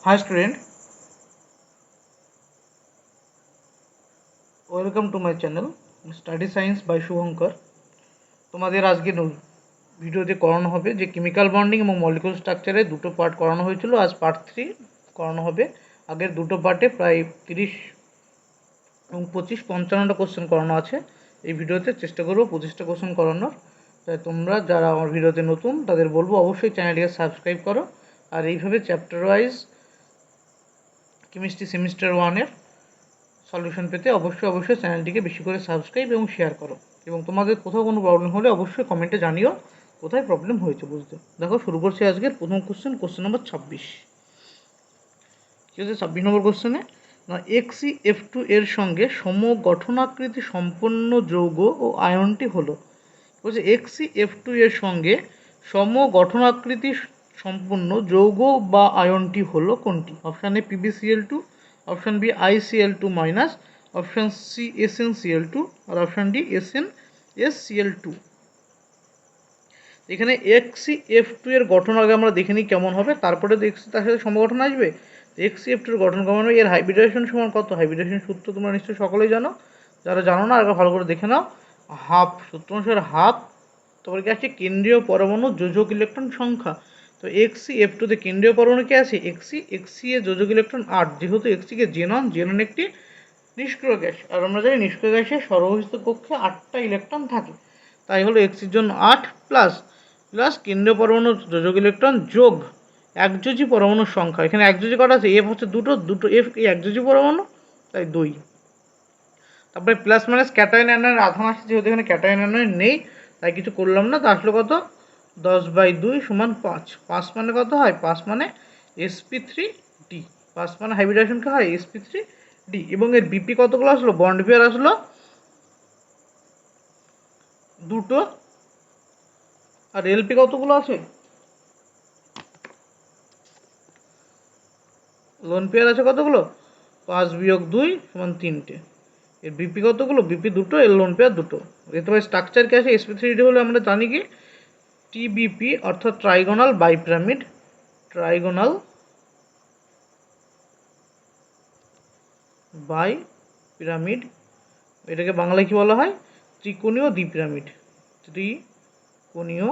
Hi student, welcome to my channel Study Science by Shubhankar. তোমাদের আজকে ভিডিওতে করানো হবে যে কেমিক্যাল বন্ডিং এবং মলিকুলার স্ট্রাকচারে দুটো পার্ট করানো হয়েছিল, আজ পার্ট 3 করানো হবে। আগের দুটো পার্টে প্রায় 30 এবং 55টা কোশ্চেন করানো আছে। এই ভিডিওতে চেষ্টা করব 25টা কোশ্চেন করানোর। তাই তোমরা যারা আমার ভিডিওতে নতুন তাদের বলবো অবশ্যই চ্যানেলটিকে সাবস্ক্রাইব করো, আর এইভাবে চ্যাপ্টার ওয়াইজ কেমিস্ট্রি সেমিস্টার 1-এর সলিউশন পেতে অবশ্যই চ্যানেলটিকে বেশি করে সাবস্ক্রাইব এবং শেয়ার করো। এবং তোমাদের কোথাও কোনো প্রবলেম হলে অবশ্যই কমেন্টে জানিও কোথায় প্রবলেম হয়েছে বুঝতে। দেখো শুরু করছি আজকের প্রথম কোশ্চেন নম্বর 26। কী হচ্ছে 26 নম্বর কোশ্চেনে না, XeF2 এর সঙ্গে সমগঠনাকৃতি সম্পন্ন যৌগ ও আয়নটি হলো। বলছে XeF2 এর সঙ্গে সমগঠনাকৃতি সম্পন্ন যৌগ বা আয়নটি হলো কোনটি? Option A PbCl2, option B ICl2 minus, option C SnCl2 আর অপশান ডি SnSCl2। এখানে XeF2 এর গঠন আগে আমরা দেখে নিই কেমন হবে, তারপরে তো তার সাথে সমগঠন আসবে। XeF2 এর গঠন কেমন হবে? এর হাইব্রিডেশন সমান কত? হাইব্রিডেশন সূত্র তোমরা নিশ্চয়ই সকলেই জানো, যারা জানো না আগে ভালো করে দেখে নাও। হাফ সূত্র অনুসারে হাফ, তারপরে কি আছে কেন্দ্রীয় পরমাণু যোজক ইলেকট্রন সংখ্যা। তো XeF2 তে কেন্দ্রীয় পরমাণু কি আছে? Xe এর যোজক ইলেকট্রন 8, যেহেতু Xe কে জেনন একটি নিষ্ক্রিয় গ্যাস, আর আমরা জানি নিষ্ক্রিয় গ্যাসের সর্বস্থ কক্ষে 8টা ইলেকট্রন থাকে। তাই হলো X এর জন্য 8 প্লাস কেন্দ্রীয় পরমাণু যোজক ইলেকট্রন যোগ একযোজী পরমাণুর সংখ্যা। এখানে একযোজী কটা আছে? F হচ্ছে দুটো F একযোজী পরমাণু, তাই 2। তারপরে প্লাস মাইনাস ক্যাটায়ন অ্যানায়ন আধান আসছে, যেহেতু এখানে ক্যাটায়ন অ্যানায়ন নেই তাই কিছু করলাম না। তা আসলে কত? 10/2 সমান 5। 5 মানে কত হয়? 5 মানে sp3d। 5 মানে হাইব্রিডেশন কি হয়? sp3d। এবং এর বিপি কতগুলো আসলো? বন্ড পেয়ার আসলো দুটো, আর এলপি কতগুলো আছে? লোন পেয়ার আছে কতগুলো? 5 - 2 সমান 3টে। এর বিপি কতগুলো? বিপি দুটো, এর লোন পেয়ার দুটো। এতে স্ট্রাকচার কি আছে? sp3d হলে আমরা জানি কি টিবিপি অর্থাৎ ট্রাইগোনাল বাইপিরামিড। ট্রাইগোনাল বাই পিরামিড, এটাকে বাংলায় কি বলা হয়? ত্রিকোণীয় দ্বিপিরামিড। ত্রিকোণীয়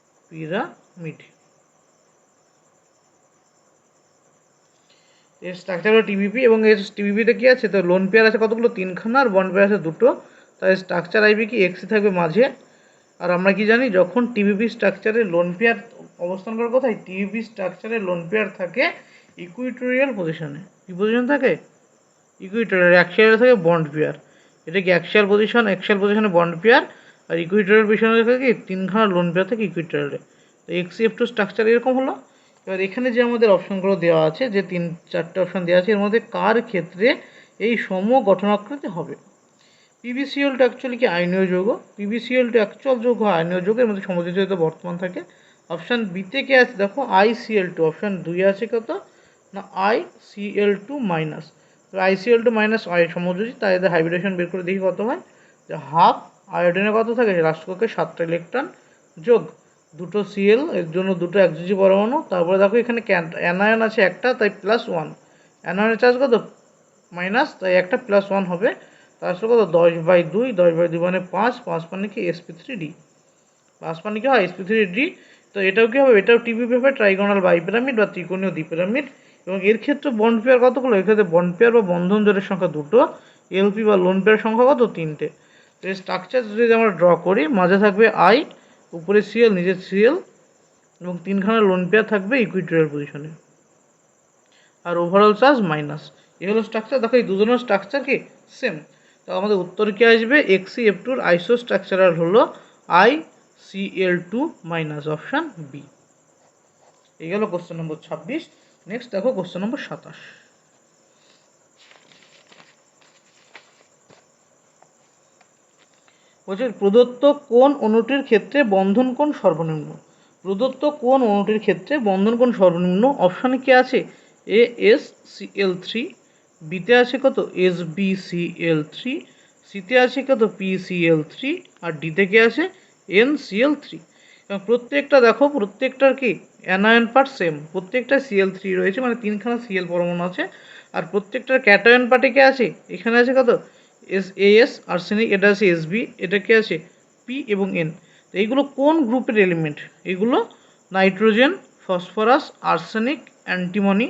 দ্বিপিরামিড। এর স্ট্রাকচার হলো টিবিপি, এবং এর টিবিপিতে কি আছে? তো লোন পেয়ার আছে কতগুলো? 3খানা, আর বন্ড পেয়ার আছে দুটো। তাই স্ট্রাকচার আইবি কি এক্সি থাকবে মাঝে। আর আমরা কি জানি, যখন টিবিপি স্ট্রাকচারে লোন পেয়ার অবস্থান করে কোথায়? টিবিপি স্ট্রাকচারে লোন পেয়ার থাকে ইকুইটোরিয়াল পজিশনে। কি পজিশন থাকে? ইকুইটোরিয়াল। অ্যাক্সিয়ালে থাকে বন্ড পেয়ার। এটা কি অ্যাক্সিয়াল পজিশনে বন্ড পেয়ার, আর ইকুইটোরিয়াল পজিশনে থাকে কি 3খানা লোন পেয়ার থাকে ইকুইটোরিয়ালে। তো XeF2 স্ট্রাকচার এরকম হলো। এবার এখানে যে আমাদের অপশনগুলো দেওয়া আছে, যে 3-4টে অপশন দেওয়া আছে, এর মধ্যে কার ক্ষেত্রে এই সমগঠনাকৃতি হবে? PbCl2 অ্যাকচুয়ালি কি আয়নীয় যৌগ? PbCl2 অ্যাকচুয়াল যৌগ, আয়নীয় যৌগের মধ্যে সমযোজিত বর্তমান থাকে। অপশান বিতে কে আছে? দেখো ICl2। অপশান 2 আছে কত না ICl2 মাইনাস। তো ICl2 মাইনাস সমযোজী, তাই এদের হাইব্রিডেশন বের করে দেখি কত হয়। যে হাফ আয়োডিনে কত থাকে? লাস্ট কক্ষে 7টা ইলেকট্রন যোগ দুটো Cl, এর জন্য দুটো একযোজী পরমাণু। তারপরে দেখো এখানে অ্যানায়ন আছে একটা, তাই +1। অ্যানায়নের চার্জ কত? মাইনাস, তাই একটা +1 হবে। তার সাথে কত? 10/2। 10/2 মানে 5। 5 মানে কি sp3d। 5 মানে কি হয়? sp3d। তো এটাও কি হবে? এটাও টিবিপি হবে, ট্রাইগোনাল বাইপিরামিড বা ত্রিকোণীয় দ্বিপিরামিড। এবং এর ক্ষেত্রে বন্ড পেয়ার কতগুলো? এর ক্ষেত্রে বন্ড পেয়ার বা বন্ধন জোড়ের সংখ্যা দুটো, এলপি বা লোন পেয়ার সংখ্যা কত? 3টে। তো এই স্ট্রাকচার যদি আমরা ড্র করি, মাঝে থাকবে আই, উপরে সিএল, নিচে সিএল, এবং 3খানা লোন পেয়ার থাকবে ইকুইটোরিয়াল পজিশনে, আর ওভারঅল চার্জ মাইনাস। এই হলো স্ট্রাকচার। দেখো এই দুজনের স্ট্রাকচার কি সেম। তো আমাদের উত্তর কি আসবে? XeF2 আইসো স্ট্রাকচারাল হলো ICl2 মাইনাস, অপশান বি। এই গেল কোশ্চেন নম্বর 26। নেক্সট দেখো কোশ্চেন নম্বর 27। বলছে প্রদত্ত কোন অণুটির ক্ষেত্রে বন্ধন কোণ সর্বনিম্ন? প্রদত্ত কোন অণুটির ক্ষেত্রে বন্ধন কোণ সর্বনিম্ন? অপশানে কি আছে? AsCl3, বিতে আছে কত? SbCl3, সিতে আছে কত? PCl3, আর ডিতে কি আছে? NCl3। এবং প্রত্যেকটা দেখো, প্রত্যেকটার কি অ্যানায়ন পার্ট সেম, প্রত্যেকটা Cl3 রয়েছে, মানে 3খানা Cl পরমাণু আছে। আর প্রত্যেকটার ক্যাটায়ন পার্টে কে আছে, এখানে আছে কত AS আর্সেনিক, এটা আছে Sb, এটা কে আছে P এবং N। তো এইগুলো কোন গ্রুপের এলিমেন্ট, এগুলো নাইট্রোজেন, ফসফরাস, আর্সেনিক, অ্যান্টিমনি,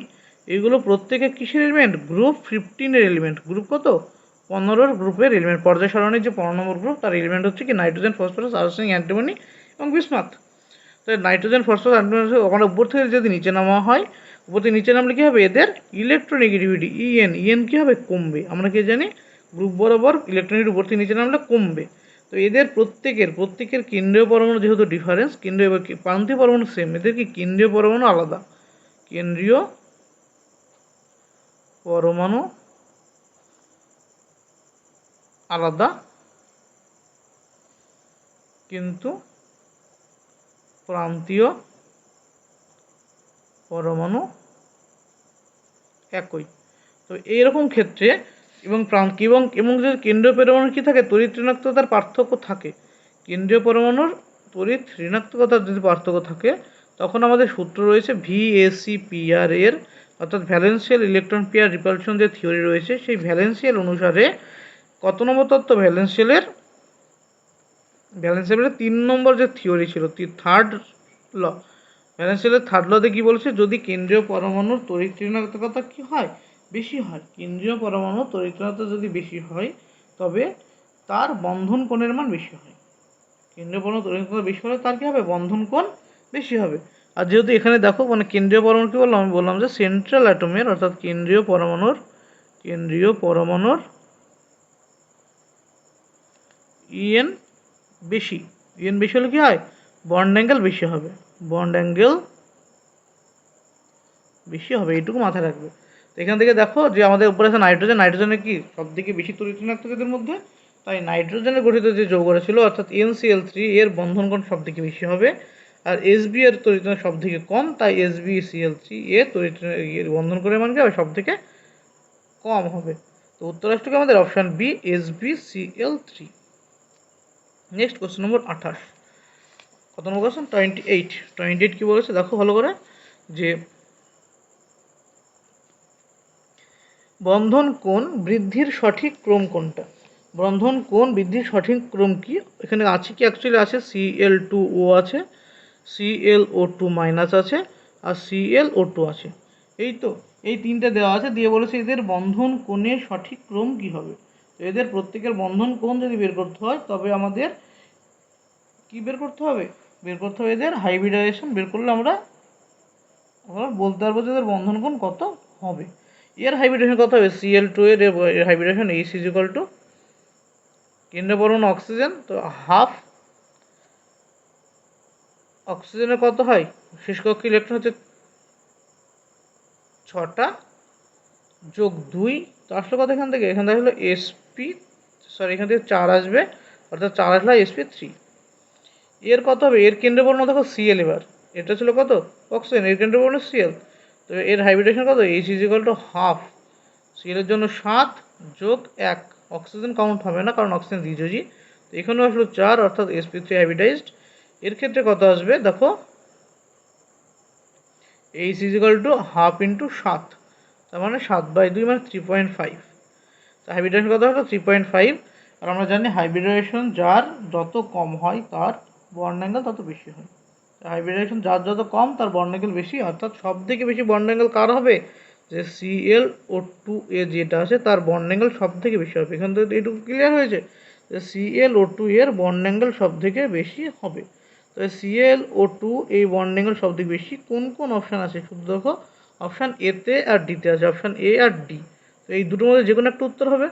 এগুলো প্রত্যেকে কিসের এলিমেন্ট, গ্রুপ 15-এর এলিমেন্ট। গ্রুপ কত, 15 গ্রুপের এলিমেন্ট। পর্যায় সারণীর যে 15 নম্বর গ্রুপ, তার এলিমেন্ট হচ্ছে কি নাইট্রোজেন, ফসফরাস, আর্সেনিক, অ্যান্টিমনি এবং বিসমাথ। তো নাইট্রোজেন, ফসফরাস, অ্যান্টিমনি ওখানে উপর থেকে যদি নিচে নামা হয়, উপর থেকে নিচে নামলে কী হবে, এদের ইলেকট্রোনেগেটিভিটি ইএন কী হবে, কমবে। আমরা কি জানি, গ্রুপ বরাবর ইলেকট্রনের উপর থেকে নিচে নামলে কমবে। তো এদের প্রত্যেকের কেন্দ্রীয় পরমাণু যেহেতু ডিফারেন্স, কেন্দ্রীয় প্রান্তীয় পরমাণু সেম, এদের কি কেন্দ্রীয় পরমাণু আলাদা, কেন্দ্রীয় পরমাণু আলাদা, কিন্তু প্রান্তীয় পরমাণু একই। তো এইরকম ক্ষেত্রে এবং যদি কেন্দ্রীয় পরমাণুর কী থাকে, তড়িৎ ঋণাত্মকতার পার্থক্য থাকে, কেন্দ্রীয় পরমাণুর তড়িৎ ঋণাত্মকতার যদি পার্থক্য থাকে, তখন আমাদের সূত্র রয়েছে VACPR এর, অর্থাৎ ভ্যালেন্সিয়াল ইলেকট্রন পেয়ার রিপালশন যে থিওরি রয়েছে, সেই ভ্যালেন্সিয়াল অনুসারে কত নম্বর তত্ত্ব, ভ্যালেন্সিয়ালের 3 নম্বর যে থিওরি ছিল, থার্ড ল, ভ্যালেন্সিয়ালের থার্ড লতে কী বলেছে, যদি কেন্দ্রীয় পরমাণুর তড়িৎ ঋণাত্মকতা কী হয়, বেশি হয়, কেন্দ্রীয় পরমাণুর তড়িৎ ঋণাত্মকতা যদি বেশি হয়, তবে তার বন্ধন কোণের মান বেশি হয়। কেন্দ্রীয় পরমাণু তড়িৎ ঋণাত্মকতা বেশি হলে তার কী হবে, বন্ধন কোণ বেশি হবে। আর যেহেতু এখানে দেখো, মানে কেন্দ্রীয় পরমাণু কী বললাম, আমি বললাম যে সেন্ট্রাল অ্যাটমের, অর্থাৎ কেন্দ্রীয় পরমাণুর ইএন বেশি, হলে কী হয়, বন্ড অ্যাঙ্গেল বেশি হবে, এইটুকু মাথায় রাখবে। তো এখান থেকে দেখো যে আমাদের উপরে আছে নাইট্রোজেনের কি সব থেকে বেশি তড়িৎ ঋণাত্মক এদের মধ্যে, তাই নাইট্রোজেনের গঠিত যে যৌগটা ছিল, অর্থাৎ NCl3, এর বন্ধন কোণ সব থেকে বেশি হবে। আর Sb এর তড়িৎ ঋণাত্মক সব থেকে কম, তাই SbCl3 এর এর বন্ধন কোণের মান কি হবে, সব থেকে কম হবে। তো উত্তর আসছে আমাদের option B, SbCl3। Next question number 28। কত নম্বর কোশ্চেন, 28 কি বলেছে দেখো ভালো করে, যে বন্ধন কোণ বৃদ্ধির সঠিক ক্রম কোনটা। বন্ধন কোণ বৃদ্ধির সঠিক ক্রম কি, এখানে আছে কি, অ্যাকচুয়ালি আছে Cl2O আছে, ClO2 মাইনাস আছে, আর ClO2 আছে। এই তো এই তিনটে দেওয়া আছে, দিয়ে বলেছে এদের বন্ধন কোণের সঠিক ক্রম কি হবে। তো এদের প্রত্যেকের বন্ধন কোণ যদি বের করতে হয়, তবে আমাদের কি বের করতে হবে, এদের হাইব্রিডাইজেশন বের করলে আমরা বলতে পারবো যে এদের বন্ধন কোণ কত হবে। এর হাইব্রিডেশন কত হবে, Cl2 এর হাইব্রিডেশন H ইজ ইকুয়াল টু কেন্দ্রীয় পরমাণু অক্সিজেন, তো হাফ অক্সিজেনের কত হয়, শেষ কক্ষ ইলেকট্রন হচ্ছে 6টা যোগ 2, তো আসলে কত এখান থেকে হলো এখান থেকে 4 আসবে, অর্থাৎ 4 আসলে sp3। এর কত হবে, এর কেন্দ্রীয় পরমাণু দেখো Cl, এবার এটা ছিল কত অক্সিজেন, এর কেন্দ্রীয় পরমাণু Cl, তো এর হাইব্রিডেশন কত, H is equal to half, Cl এর জন্য 7 যোগ 1, অক্সিজেন কাউন্ট হবে না কারণ অক্সিজেন দ্বিযোজী, তো এখানে আসলো 4, অর্থাৎ sp3 হাইব্রিডাইজড। এর ক্ষেত্রে কত আসবে দেখো, H is equal to half into 7, তার মানে 7/2 মানে 3.5, তো হাইব্রিডেশন কত হলো 3.5। আর আমরা জানি হাইব্রিডেশন যার যত কম হয় তার বন্ড অ্যাঙ্গেল তত বেশি হয়, হাইব্রিডেশন যার যত কম তার বন্ড অ্যাঙ্গেল বেশি, অর্থাৎ সব থেকে বেশি বন্ড অ্যাঙ্গেল কার হবে, যে ClO2 এ যেটা আছে তার বন্ড অ্যাঙ্গেল সব থেকে বেশি হবে। এখান থেকে এইটুকু ক্লিয়ার হয়েছে যে ClO2 এর বন্ড অ্যাঙ্গেল সব থেকে বেশি হবে। তো ClO2 এই বন্ড অ্যাঙ্গেল সব থেকে বেশি কোন কোন অপশান আছে, শুধু দেখো অপশান এতে আর ডিতে আছে, অপশান এ আর ডি, তো এই দুটোর মধ্যে যে কোনো একটা উত্তর হবে।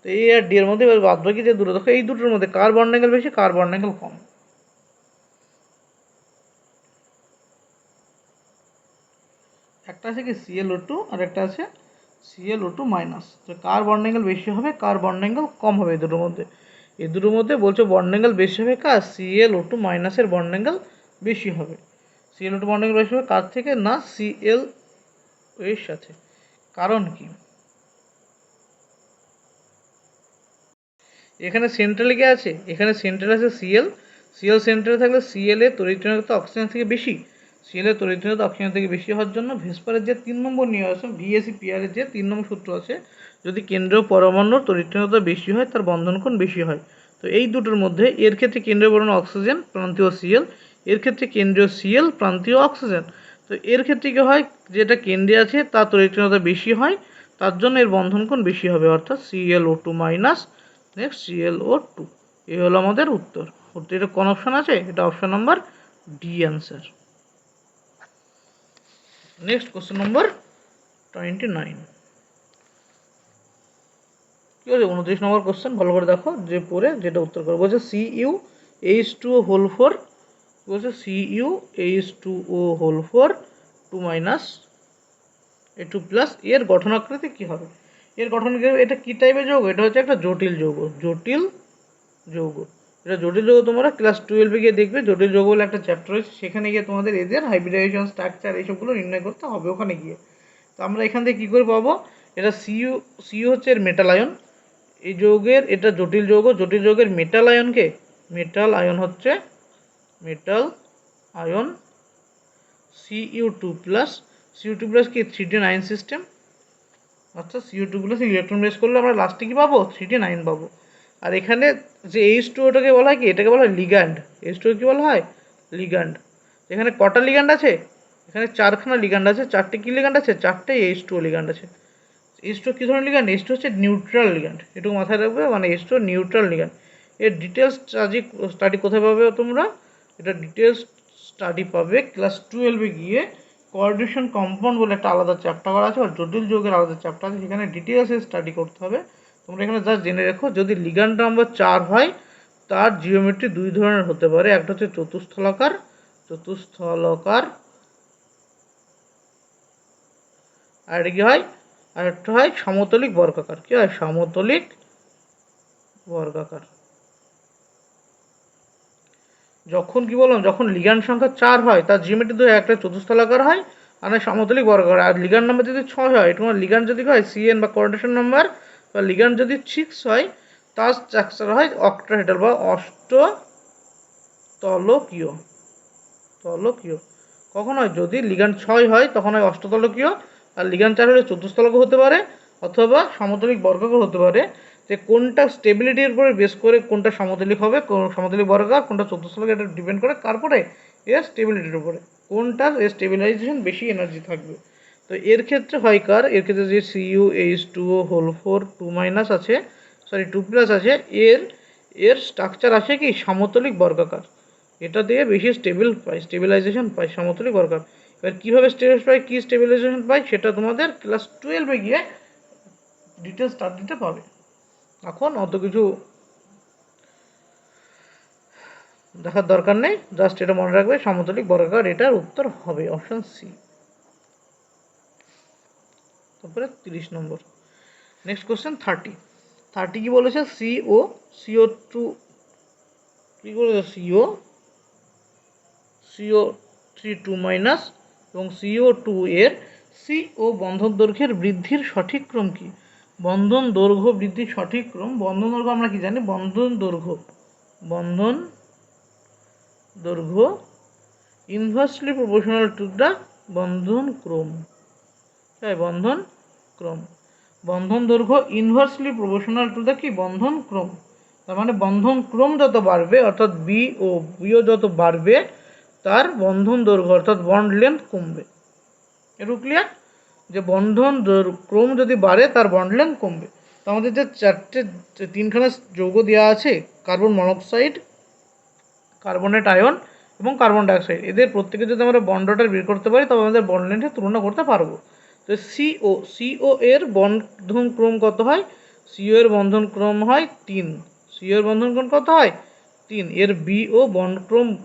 তো এ আর ডি এর মধ্যে এবার বাদ বাকি যে দুটো দেখো, এই দুটোর মধ্যে কার বন্ড অ্যাঙ্গেল বেশি, কার বন্ড অ্যাঙ্গেল কম। একটা আছে কি ClO2 আর একটা আছে ClO2 মাইনাস, তো কার বন্ড অ্যাঙ্গেল বেশি হবে, কার বন্ড অ্যাঙ্গেল কম হবে, এই দুটোর মধ্যে বলছো বন্ড অ্যাঙ্গেল বেশি হবে কার, ClO2 মাইনাসের বন্ড অ্যাঙ্গেল বেশি হবে। ClO2 বন্ড অ্যাঙ্গেল বেশি হবে কার থেকে, না Cl এর সাথে। কারণ কি, এখানে সেন্ট্রালে কে আছে, এখানে সেন্ট্রাল আছে Cl সেন্ট্রালে থাকলে Cl এর তড়িৎ ঋণাত্মকতা অক্সিজেন থেকে বেশি, সিএল এর তড়িৎদ্রব্যতা অক্সিজেন থেকে বেশি হওয়ার জন্য ভেসপারের যে 3 নম্বর নিয়ম আছে, VSEPR এর যে 3 নম্বর সূত্র আছে, যদি কেন্দ্রীয় পরমাণুর তড়িৎদ্রব্যতা বেশি হয় তার বন্ধন কোণ বেশি হয়। তো এই দুটোর মধ্যে এর ক্ষেত্রে কেন্দ্রীয় পরমাণু অক্সিজেন, প্রান্তীয় সিএল, এর ক্ষেত্রে কেন্দ্রীয় সিএল, প্রান্তীয় অক্সিজেন। তো এর ক্ষেত্রে কী হয়, যেটা কেন্দ্রে আছে তার তড়িৎদ্রব্যতা বেশি হয়, তার জন্য এর বন্ধন কোণ বেশি হবে, অর্থাৎ ClO2 মাইনাস নেক্সট ClO2। এই হলো আমাদের উত্তর। এটা কোন অপশন আছে? এটা option number D answer. Next question নম্বর 29। ঠিক আছে, 29 নম্বর কোশ্চেন ভালো করে দেখো, যে পড়ে যেটা উত্তর করবো। বলছে CuH2O হোল 4, বলছে CuH2O whole 4 2 minus A2 plus, এর গঠন আকৃতি কী হবে? এর গঠন, এটা কী টাইপের যৌগ? এটা হচ্ছে একটা জটিল যৌগ। জটিল যৌগ, এটা জটিল যৌগ তোমরা ক্লাস 12-এ গিয়ে দেখবে, জটিল যৌগ বলে একটা চ্যাপ্টার রয়েছে, সেখানে গিয়ে তোমাদের এদের হাইব্রিডাইজেশন স্ট্রাকচার এইসবগুলো নির্ণয় করতে হবে ওখানে গিয়ে। তো আমরা এখান থেকে কী করে পাবো? এটা সিউ হচ্ছে এর মেটাল আয়ন, এই যৌগের এটা জটিল যৌগ, জটিল যৌগের মেটাল আয়নকে, মেটাল আয়ন হচ্ছে metal ion Cu2 plus, Cu2 plus কি 3D9 সিস্টেম, অর্থাৎ Cu2 প্লাস ইলেকট্রন বেস করলে আমরা লাস্টে কী পাবো? 3D9 পাবো। আর এখানে যে H2ওটাকে বলা হয় কি, এটাকে বলা হয় লিগ্যান্ড। H2 কি বলা হয়? লিগ্যান্ড। এখানে কটা লিগ্যান্ড আছে? এখানে 4খানা লিগ্যান্ড আছে। 4টে কি লিগ্যান্ড আছে? 4টে H2O লিগ্যান্ড আছে। H2 কী ধরনের লিগ্যান্ড? H2 হচ্ছে নিউট্রাল লিগ্যান্ড, এটুকু মাথায় রাখবে, মানে H2 নিউট্রাল লিগ্যান্ড। এর ডিটেলস স্টাডি কোথায় পাবে তোমরা? এটা ডিটেলস স্টাডি পাবে ক্লাস 12-এ গিয়ে। কোঅর্ডিনেশন কম্পাউন্ড বলে একটা আলাদা চ্যাপ্টার করা আছে, আর জটিল যৌগের আলাদা চ্যাপ্টার আছে, সেখানে ডিটেলসে স্টাডি করতে হবে। তোমরা এখানে জাস্ট জেনে রেখো, যদি লিগ্যান্ড নাম্বার 4 হয় তার জিওমেট্রি দুই ধরনের হতে পারে। একটা হচ্ছে চতুস্থলাকার, আর এটা কি হয়? আর একটা হয় সমতলিক বর্গাকার। কি হয়? সমতলিক বর্গাকার। যখন কি বললাম, যখন লিগ্যান্ড সংখ্যা 4 হয় তার জিওমেট্রি দুই, একটা চতুস্থলাকার হয় আর সমতলিক বর্গাকার। আর লিগ্যান্ড নাম্বার যদি 6 হয়, তোমার লিগ্যান্ড যদি হয় CN বা কোঅর্ডিনেশন নাম্বার, বা লিগ্যান্ড যদি 6 হয় তার স্ট্রাকচার হয় অক্টাহেড্রাল বা অষ্টতলকীয়। কখন হয়? যদি লিগ্যান্ড 6 হয় তখন হয় অষ্টতলকীয়, আর লিগ্যান্ড 4 হলে চতুস্থলক হতে পারে অথবা সমতলিক বর্গাকার হতে পারে। যে কোনটা স্টেবিলিটির উপরে বেস করে কোনটা সমতলিক হবে, সমতলিক বর্গাকার, কোনটা চতুস্থলক, এটা ডিপেন্ড করে কার উপরে? এর স্টেবিলিটির উপরে, কোনটার এর স্টেবিলাইজেশন বেশি এনার্জি থাকবে। তো এর ক্ষেত্রে হয় কার? এর ক্ষেত্রে যে CuH2O হোল 4 2 মাইনাস আছে, 2 প্লাস আছে, এর স্ট্রাকচার আসে কি সমতলিক বর্গাকার। এটা দিয়ে বেশি স্টেবিলাইজেশন পায় সমতলিক বর্গাকার। এবার কীভাবে স্টেবিলাইজেশন পায় সেটা তোমাদের ক্লাস 12-এ গিয়ে ডিটেলস স্টাডিতে পাবে। এখন অত কিছু দেখার দরকার নেই, জাস্ট এটা মনে রাখবে সমতলিক বর্গাকার, এটার উত্তর হবে অপশন সি। তারপরে 30 নম্বর। নেক্সট কোশ্চেন 30 কি বলেছে? CO2 কি বলেছে? CO3 2 মাইনাস এবং CO2 এর CO বন্ধন দৈর্ঘ্যের বৃদ্ধির সঠিক ক্রম কি? বন্ধন দৈর্ঘ্য বৃদ্ধির সঠিক ক্রম, বন্ধন দৈর্ঘ্য আমরা কি জানি? বন্ধন দৈর্ঘ্য ইনভার্সলি প্রপোর্শনাল টু দ্য বন্ধন ক্রম। বন্ধন দৈর্ঘ্য ইনভার্সলি প্রপোর্শনাল টু দ্য কি? বন্ধন ক্রম। তার মানে বন্ধন ক্রম যত বাড়বে, অর্থাৎ বিও যত বাড়বে, তার বন্ধন দৈর্ঘ্য অর্থাৎ বন্ড লেন্থ কমবে। একটু ক্লিয়ার? যে বন্ধন ক্রম যদি বাড়ে তার বন্ড লেন্থ কমবে। তো আমাদের যে তিনখানা যৌগ দেওয়া আছে, কার্বন মনোক্সাইড, কার্বনেট আয়ন এবং কার্বন ডাইঅক্সাইড, এদের প্রত্যেকে যদি আমরা বন্ড অর্ডার বের করতে পারি তবে আমাদের বন্ড লেন্থের তুলনা করতে পারবো। তো CO এর বন্ধন ক্রম কত হয়? CO এর বন্ধন ক্রম হয় 3। CO এর বন্ধন ক্রম কত হয়? 3। এর BO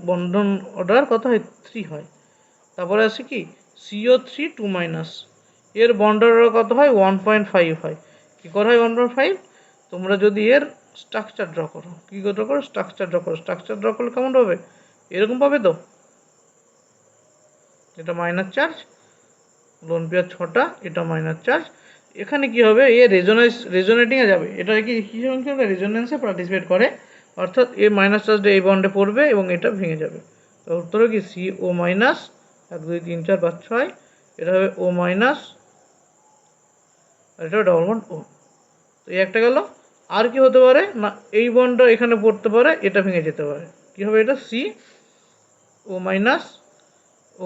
বন্ধন অর্ডার কত হয়? 3 হয়। তারপরে আছে কি CO3 2 মাইনাস, এর বন্ড অর্ডার কত হয়? 1.5 হয়। কী করা হয় 1.5? তোমরা যদি এর স্ট্রাকচার ড্র করো, কী ড্র করো? স্ট্রাকচার ড্র করলে কেমন হবে? এরকম পাবে তো, এটা মাইনাস চার্জ, লোন পেয়ার 6টা, এটা মাইনাস চার্জ। এখানে কি হবে? এ রেজোনেটিংয়ে যাবে, এটা কি হিসেবে রেজোনেন্সে পার্টিসিপেট করে, অর্থাৎ এ মাইনাস চার্জটা এই বন্ডে পড়বে এবং এটা ভেঙে যাবে। তো উত্তর কি CO মাইনাস 1 2 3 4 5 6, এটা হবে ও মাইনাস, আর এটা ডবল বন্ড ও। তো এই একটা গেল। আর কি হতে পারে না, এই বন্ডটা এখানে পড়তে পারে, এটা ভেঙে যেতে পারে, কি হবে এটা সি ও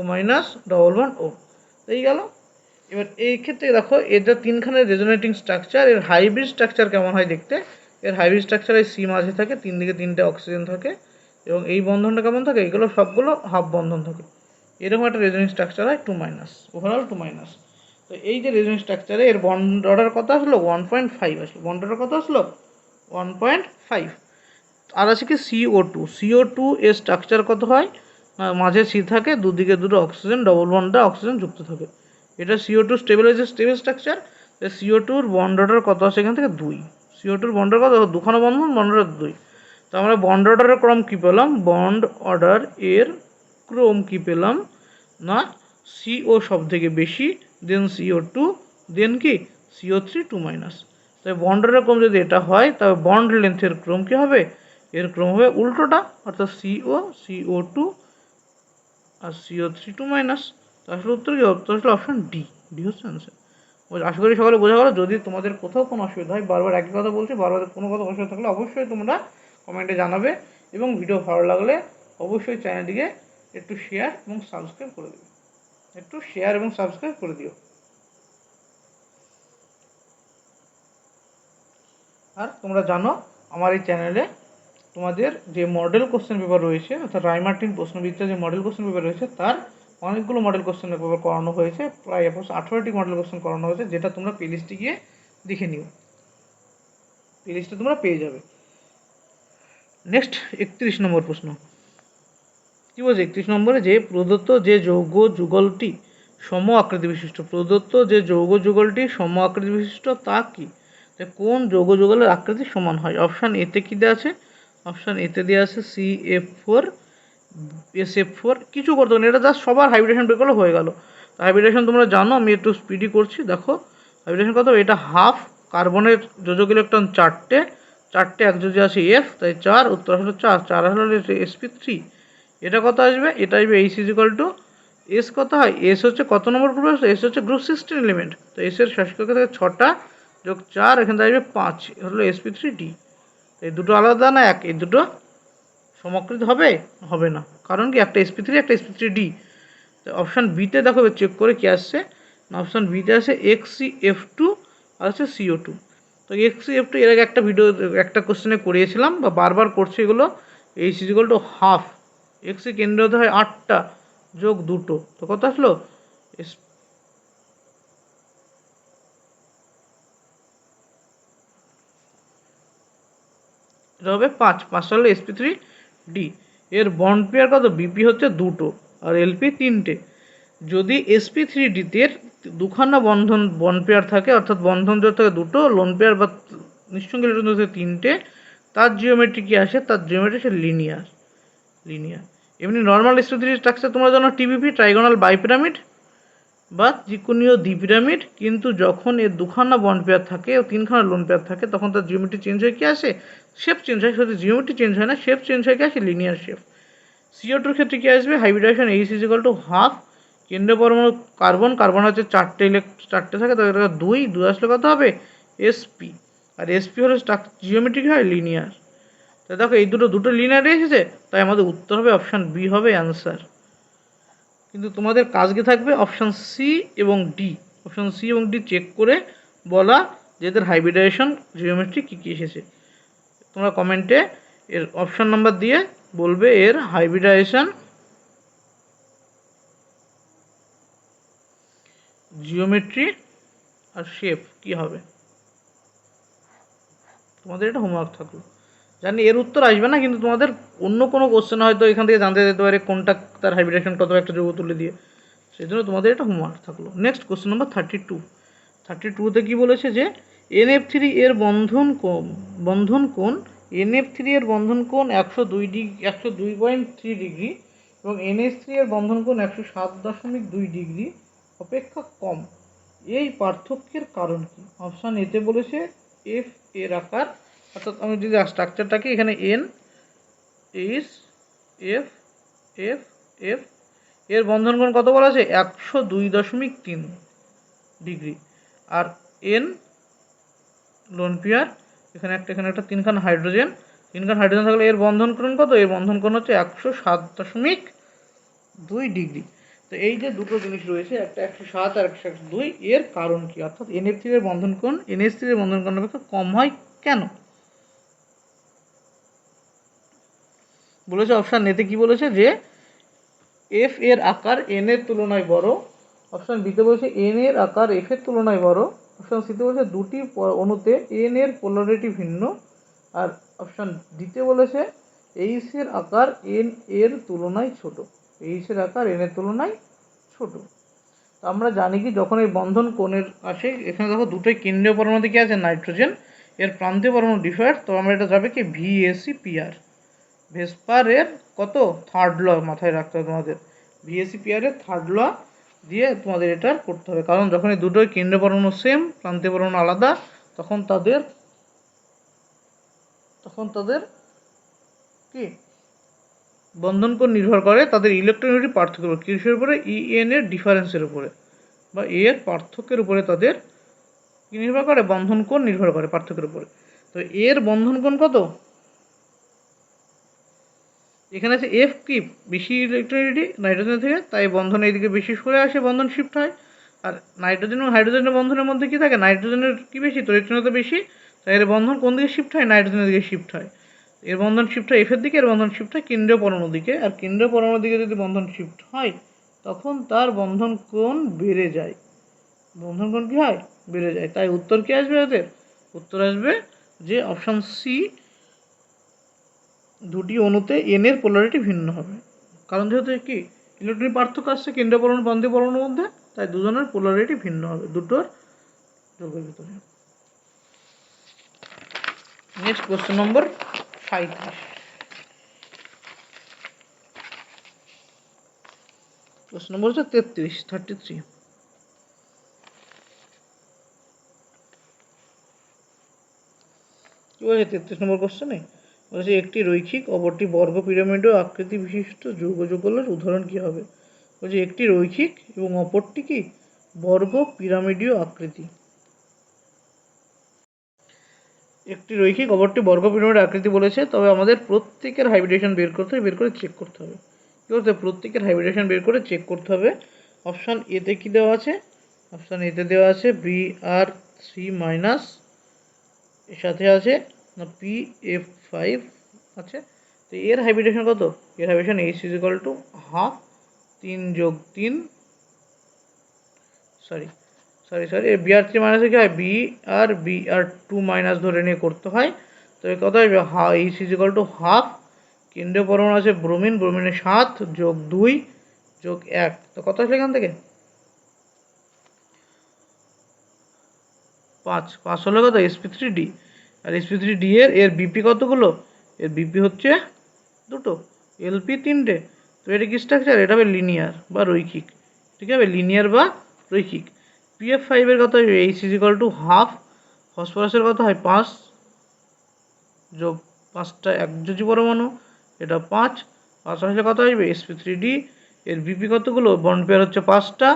মাইনাস ডবল বন্ড ও। এই গেল। এবার এই ক্ষেত্রে দেখো এটা তিনখানের রেজোনেটিং স্ট্রাকচার, এর হাইব্রিড স্ট্রাকচার কেমন হয় দেখতে। এর হাইব্রিড স্ট্রাকচারে সি মাঝে থাকে, তিন দিকে তিনটে অক্সিজেন থাকে, এবং এই বন্ধনটা কেমন থাকে, এগুলো সবগুলো হাফ বন্ধন থাকে। এরকম একটা রেজোনেটিং স্ট্রাকচার হয় 2-, ওভারঅল 2-। তো এই যে রেজোনেটিং স্ট্রাকচারে এর বন্ড অর্ডার কত আসলো 1.5 আসলো, বন্ড অর্ডার কত আসলো 1.5। আর আছে কি CO2 এর স্ট্রাকচার কত হয়, মাঝে সি থাকে, দুদিকে দুটো অক্সিজেন, ডবল বন্ডে অক্সিজেন যুক্ত থাকে। এটা CO2 স্টেবল স্ট্রাকচার। CO2-র বন্ড অর্ডার কত আসে এখান থেকে 2। CO2-র বন্ড অর্ডার কত, দুখানা বন্ধন, বন্ড অর্ডার 2। তো আমরা বন্ড অর্ডারের ক্রম কী পেলাম, বন্ড অর্ডার এর ক্রম কী পেলাম না, CO সব থেকে বেশি, দেন CO2, দেন কি CO3 2-। তাই বন্ড অর্ডারের ক্রম যদি এটা হয়, তবে বন্ড লেন্থের ক্রম কী হবে, এর ক্রম হবে উল্টোটা, অর্থাৎ CO2 আর CO3 2-। তো আসলে উত্তর কি, উত্তর আসলে অপশন ডি হচ্ছে আনসার। আশা করি সকলে বোঝা গেল। যদি তোমাদের কোথাও কোনো অসুবিধা হয়, বারবার একই কথা বলছি, বারবার কোনো কথা অসুবিধা থাকলে অবশ্যই তোমরা কমেন্টে জানাবে, এবং ভিডিও ভালো লাগলে অবশ্যই চ্যানেলটিকে একটু শেয়ার এবং সাবস্ক্রাইব করে দিও। আর তোমরা জানো আমার এই চ্যানেলে তোমাদের যে মডেল কোশ্চেন পেপার রয়েছে, অর্থাৎ রায়মার্টিন প্রশ্নবিদ্যা যে মডেল কোশ্চেন পেপার রয়েছে, তার অনেকগুলো মডেল কোশ্চেন পেপার করানো হয়েছে, প্রায় 18টি মডেল কোশ্চেন করানো হয়েছে, যেটা তোমরা প্লেলিস্টে গিয়ে দেখে নিও, প্লেলিস্টে তোমরা পেয়ে যাবে। নেক্সট 31 নম্বর প্রশ্ন কি বলছে, 31 নম্বরে, যে প্রদত্ত যে যৌগ যুগলটি সম আকৃতি বিশিষ্ট, প্রদত্ত যে যৌগ যুগলটি সম আকৃতি বিশিষ্ট তা কি, কোন যৌগ যুগলের আকৃতি সমান হয়। অপশান এতে কী দেওয়া আছে, অপশান এতে দেওয়া আছে CF4 SF4, কিছু করতে হবে না, এটা জাস্ট সবার হাইব্রিডেশন বের করলে হয়ে গেল। হাইব্রিডেশন তোমরা জানো, আমি একটু স্পিডি করছি, দেখো হাইব্রিডেশন কত, এটা হাফ, কার্বনের যোজক ইলেকট্রন 4টে, একযোজী আছে F, তাই 4, উত্তর হলো 4 হলো sp3। এটা কত আসবে, এটা আসবে H=S, কত হয়, S হচ্ছে কত নম্বর গ্রুপ আসবে, S হচ্ছে গ্রুপ 16 এলিমেন্ট, তো S এর শেষ থেকে 6টা যোগ 4, এখানে আসবে 5, হলো sp3d। এই দুটো আলাদা না এক, এই দুটো সমাকৃত হবে না, কারণ কি একটা sp3 একটা sp3d। তো অপশান বিতে দেখো চেক করে কি আসছে না, অপশান বিতে আছে XCF2 আর আছে CO2। তো XCF2 এর আগে একটা কোশ্চেনে করিয়েছিলাম, বা বারবার করছে এগুলো। H=½ X কেন্দ্র হতে হয় 8টা যোগ 2, তো কত আসলো, এটা হবে 5 হলো sp3d। এর বন্ড পেয়ার কত, বিপি হচ্ছে 2 আর এলপি 3টে। যদি sp3d-তে দুখানা বন্ড পেয়ার থাকে, অর্থাৎ বন্ধন জোড় থাকে 2, লোন পেয়ার বা নিঃসঙ্গ ইলেকট্রন থাকে 3টে, তার জিওমেট্রি কি আসে, তার জিওমেট্রি সে লিনিয়ার। এমনি নর্মাল sp3 স্ট্রাকচার তোমরা জানো টিবিপি, ট্রাইগোনাল বাইপিরামিড বা ত্রিকোণীয় দ্বিপিরামিড, কিন্তু যখন এর দুখানা বন্ড পেয়ার থাকে ও তিনখানা লোন পেয়ার থাকে, তখন তার জিওমেট্রি চেঞ্জ হয়ে কি আসে, শেপ চেঞ্জ হয়। শুধু জিওমেট্রি চেঞ্জ হয় না, শেপ চেঞ্জ হয়ে কি আসে, লিনিয়ার শেপ। CO2-র ক্ষেত্রে কি আসবে, হাইব্রিডেশন H=½ কেন্দ্রীয় পরমাণু কার্বন হচ্ছে 4টে থাকে, তাদের 2 আসলে কত হবে, sp। আর sp হলো জিওমেট্রি কি হয়, লিনিয়ার। তাই দেখো এই দুটো লিনিয়ারে এসেছে, তাই আমাদের উত্তর হবে অপশান বি হবে অ্যান্সার। কিন্তু তোমাদের কাজ কি থাকবে, অপশান সি এবং ডি চেক করে বলা যে এদের হাইব্রিডাইজেশন জিওমেট্রি কী কী এসেছে। তোমরা কমেন্টে এর অপশান নাম্বার দিয়ে বলবে এর হাইব্রিডাইজেশন জিওমেট্রি আর শেপ কি হবে। তোমাদের এটা হোমওয়ার্ক থাকলো। জানি এর উত্তর আসবে না, কিন্তু তোমাদের অন্য কোনো কোশ্চেন হয়তো এখান থেকে জানতে যেতে পারে কোনটা তার হাইব্রিডেশন কত একটা যৌগ তুলে দিয়ে, সেই জন্য তোমাদের এটা হোমওয়ার্ক থাকলো। নেক্সট কোশ্চেন নাম্বার 32তে কী বলেছে, যে NF3 এর বন্ধন কোণ NF3 এর বন্ধন কোণ 102.3 ডিগ্রি এবং NH3 এর বন্ধন কোণ 107.2 ডিগ্রি অপেক্ষা কম। এই পার্থক্যের কারণ কি। অপশান এতে বলেছে F এর আকার, অর্থাৎ আমি যদি স্ট্রাকচারটাকে এখানে N H F F F এর বন্ধন কোণ কত বলা আছে 102.3 ডিগ্রি। আর এন লোন পেয়ার, এখানে একটা তিনখান হাইড্রোজেন থাকলে এর বন্ধন কোণ কত? এর বন্ধন কোণ হচ্ছে 107.2 ডিগ্রি। তো এই যে দুটো জিনিস রয়েছে, একটা 107 আর একটা 102, এর কারণ কি? অর্থাৎ NH3 এর বন্ধন কোণ NH3 এর বন্ধন কোণ অপেক্ষা কম হয় কেন? বলেছে অপশান এতে কি বলেছে যে এফ এর আকার এন এর তুলনায় বড়। অপশান বিতে বলেছে এন এর আকার এফ এর তুলনায় বড়। অপশান সিতে বলেছে দুটি অণুতে এন এর পোলারিটি ভিন্ন। আর অপশান ডিতে বলেছে এইচ এর আকার এন এর তুলনায় ছোট। এইচ এর আকার এন এর তুলনায় ছোট। তো আমরা জানি কি যখন এই বন্ধন কোণের আসে, এখানে দেখো দুটোই কেন্দ্রীয় পরমাণুতে কি আছে? নাইট্রোজেন। এর প্রান্তীয় পরমাণু ডিফার, তো আমরা এটা যাবে কি VSEPR। ভেসপারের কত? থার্ড ল মাথায় রাখতে হবে তোমাদের। VSEPR এর থার্ড ল দিয়ে তোমাদের এটা করতে হবে, কারণ যখন এই দুটোই কেন্দ্রীয় পরমাণু সেম, প্রান্তীয় পরমাণু আলাদা, তখন তাদের কি বন্ধন কোণ নির্ভর করে তাদের ইলেকট্রনিটি পার্থক্যের উপর। কিসের উপরে? EN এর ডিফারেন্সের উপরে বা এর পার্থক্যের উপরে তাদের কি নির্ভর করে? বন্ধন কোণ নির্ভর করে পার্থক্যের উপরে। তো এর বন্ধন কোণ কত? এখানে আছে এফ কি বেশি ইলেকট্রনিটি নাইট্রোজেন থেকে, তাই বন্ধন এইদিকে বেশি সরে আসে, বন্ধন শিফট হয়। আর নাইট্রোজেন এবং হাইড্রোজেনের বন্ধনের মধ্যে কি থাকে? নাইট্রোজেনের কি বেশি? তড়িৎচুম্বকত্ব বেশি, তাই এর বন্ধন কোন দিকে শিফট হয়? নাইট্রোজেনের দিকে শিফট হয়। এর বন্ধন শিফট হয় এফের দিকে, এর বন্ধন শিফট হয় কেন্দ্রীয় পরমাণুর দিকে। আর কেন্দ্রীয় পরমাণুর দিকে যদি বন্ধন শিফট হয়, তখন তার বন্ধন কোণ বেড়ে যায়। বন্ধন কোণ কি হয়? বেড়ে যায়। তাই উত্তর কি আসবে এদের? উত্তর আসবে যে অপশান সি, দুটি অণুতে এন এর পোলারিটি ভিন্ন হবে। কারণ যেহেতু কি ইলেকট্রনিক পার্থক্য আসছে কেন্দ্রীয় পরমাণু প্রান্তীয় পরমাণুর মধ্যে, তাই দুজনের পোলারিটি ভিন্ন হবে দুটোর যোগের ভিতরে। নেক্সট কোশ্চেন নম্বর 37। কোশ্চেন নম্বর হচ্ছে 33। কি বলছে 33 নম্বর কোশ্চেনে? বলছে একটি রৈখিক অপরটি বর্গ পিরামিডীয় আকৃতি বিশিষ্ট যৌগ যুগলের উদাহরণ কি হবে? বলছে একটি রৈখিক এবং অপরটি কি বর্গ পিরামিডীয় আকৃতি। একটি রৈখিক অপরটি বর্গ পিরামিড আকৃতি বলেছে, তবে আমাদের প্রত্যেকের হাইব্রিডেশন বের করতে হবে, বের করে চেক করতে হবে। কী করতে হবে? প্রত্যেকের হাইব্রিডেশন বের করে চেক করতে হবে। অপশান এতে কী দেওয়া আছে? অপশান এতে দেওয়া আছে Br3- এর সাথে আছে না PF5 আছে। তো এর হাইব্রিডেশন কত? এর হাইব্রিডেশন H = হাফ 3 + 3 সরি Br3- কি হয়? Br2- ধরে নিয়ে করতে হয়। তো কত হবে? H = হাফ, কেন্দ্রীয় পরমাণু আছে ব্রোমিনের 7 + 2 + 1, তো কত আসলে এখান থেকে? 5 হলে কত? sp3d। আর sp3d এর বিপি কতগুলো? এর বিপি হচ্ছে দুটো, এলপি 3টে। তো এটা কি স্ট্রাকচার? এটা হবে লিনিয়ার বা রৈখিক। ঠিক আছে, লিনিয়ার বা রৈখিক। PF5 এর কত হবে? H = হাফ, ফসফরাসের কত হয়? 5 যোগ 5টা একযোজি পরমাণু, এটা 5 আসলে কত আসবে? sp3d। এর বিপি কতগুলো? বন্ড পেয়ার হচ্ছে 5টা,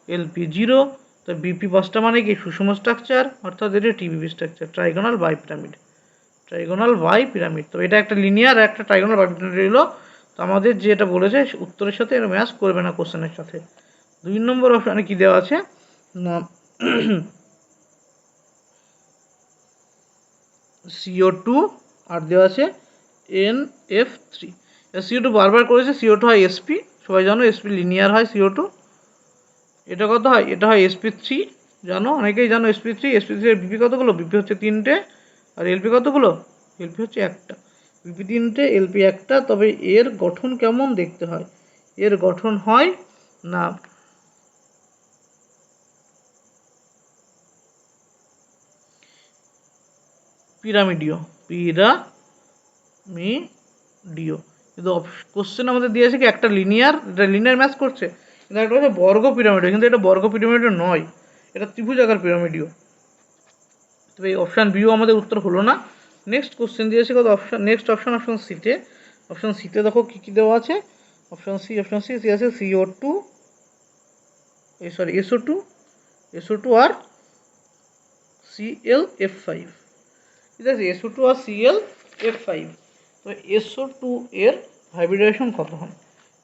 এলপি 0। তো বিপি 5টা মানে কি? সুষম স্ট্রাকচার, অর্থাৎ এটা TBP structure, trigonal bipyramid. তো এটা একটা লিনিয়ার আর একটা ট্রাইগোনাল বাই পিরামিড হলো। তো আমাদের যেটা বলেছে উত্তরের সাথে এটা ম্যাচ করবে না কোশ্চেনের সাথে। 2 নম্বর অপশানে কি দেওয়া আছে না CO2 আর দেওয়া আছে NF3। CO2 বারবার করেছে, CO2 হয় sp, সবাই জানো sp লিনিয়ার হয় CO2। এটা কত হয়? এটা হয় sp3, জানো, অনেকেই জানো sp3 এর বিপি কতগুলো? বিপি হচ্ছে 3টে। আর এলপি কতগুলো? এলপি হচ্ছে 1টা। বিপি 3টে, এলপি 1টা। তবে এর গঠন কেমন দেখতে হয়? এর গঠন হয় না পিরামিডীয়। কিন্তু কোশ্চেন আমাদের দিয়েছে কি একটা লিনিয়ার, এটা লিনিয়ার ম্যাচ করছে, কিন্তু একটা হচ্ছে বর্গ পিরামিডীয়, কিন্তু এটা বর্গ পিরামিডীয় নয়, এটা ত্রিভুজাকার পিরামিডীয়। তবে এই অপশান বিও আমাদের উত্তর হলো না। নেক্সট কোশ্চেন দিয়েছে কত? অপশান নেক্সট অপশান সিতে। অপশান সিতে দেখো কী কী দেওয়া আছে। অপশন সি আছে CO2 SO2 আর ClF5, ঠিক আছে, SO2 আর ClF5। তো SO2 এর হাইব্রিডাইজেশন কত হয়?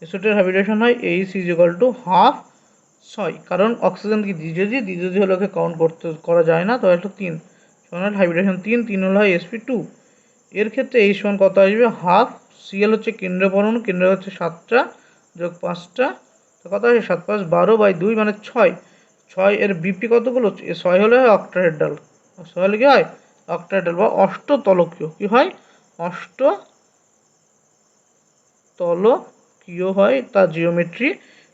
SO2 এর হাইব্রিডাইজেশন হয় H = হাফ 6, কারণ অক্সিজেন কি দ্বিতীয় হলে ওকে কাউন্ট করা যায় না, তো একটা 3 সমান হাইব্রিডাইজেশন 3 হলে হয় sp2। এর ক্ষেত্রে এই সমান কত আসবে? হাফ Cl হচ্ছে কেন্দ্রীয় পরমাণু, কেন্দ্র হচ্ছে 7টা যোগ 5টা, তো কত আসে 7 5 12/2 মানে 6 এর বিপি কতগুলো? 6 হলে হয় অক্টাহেড্রাল, 6 হলে কি হয়? অক্টাহেড্রাল বা অষ্টতলকীয়, কি হয়? অষ্টতলকীয় হয় তার জিওমেট্রি।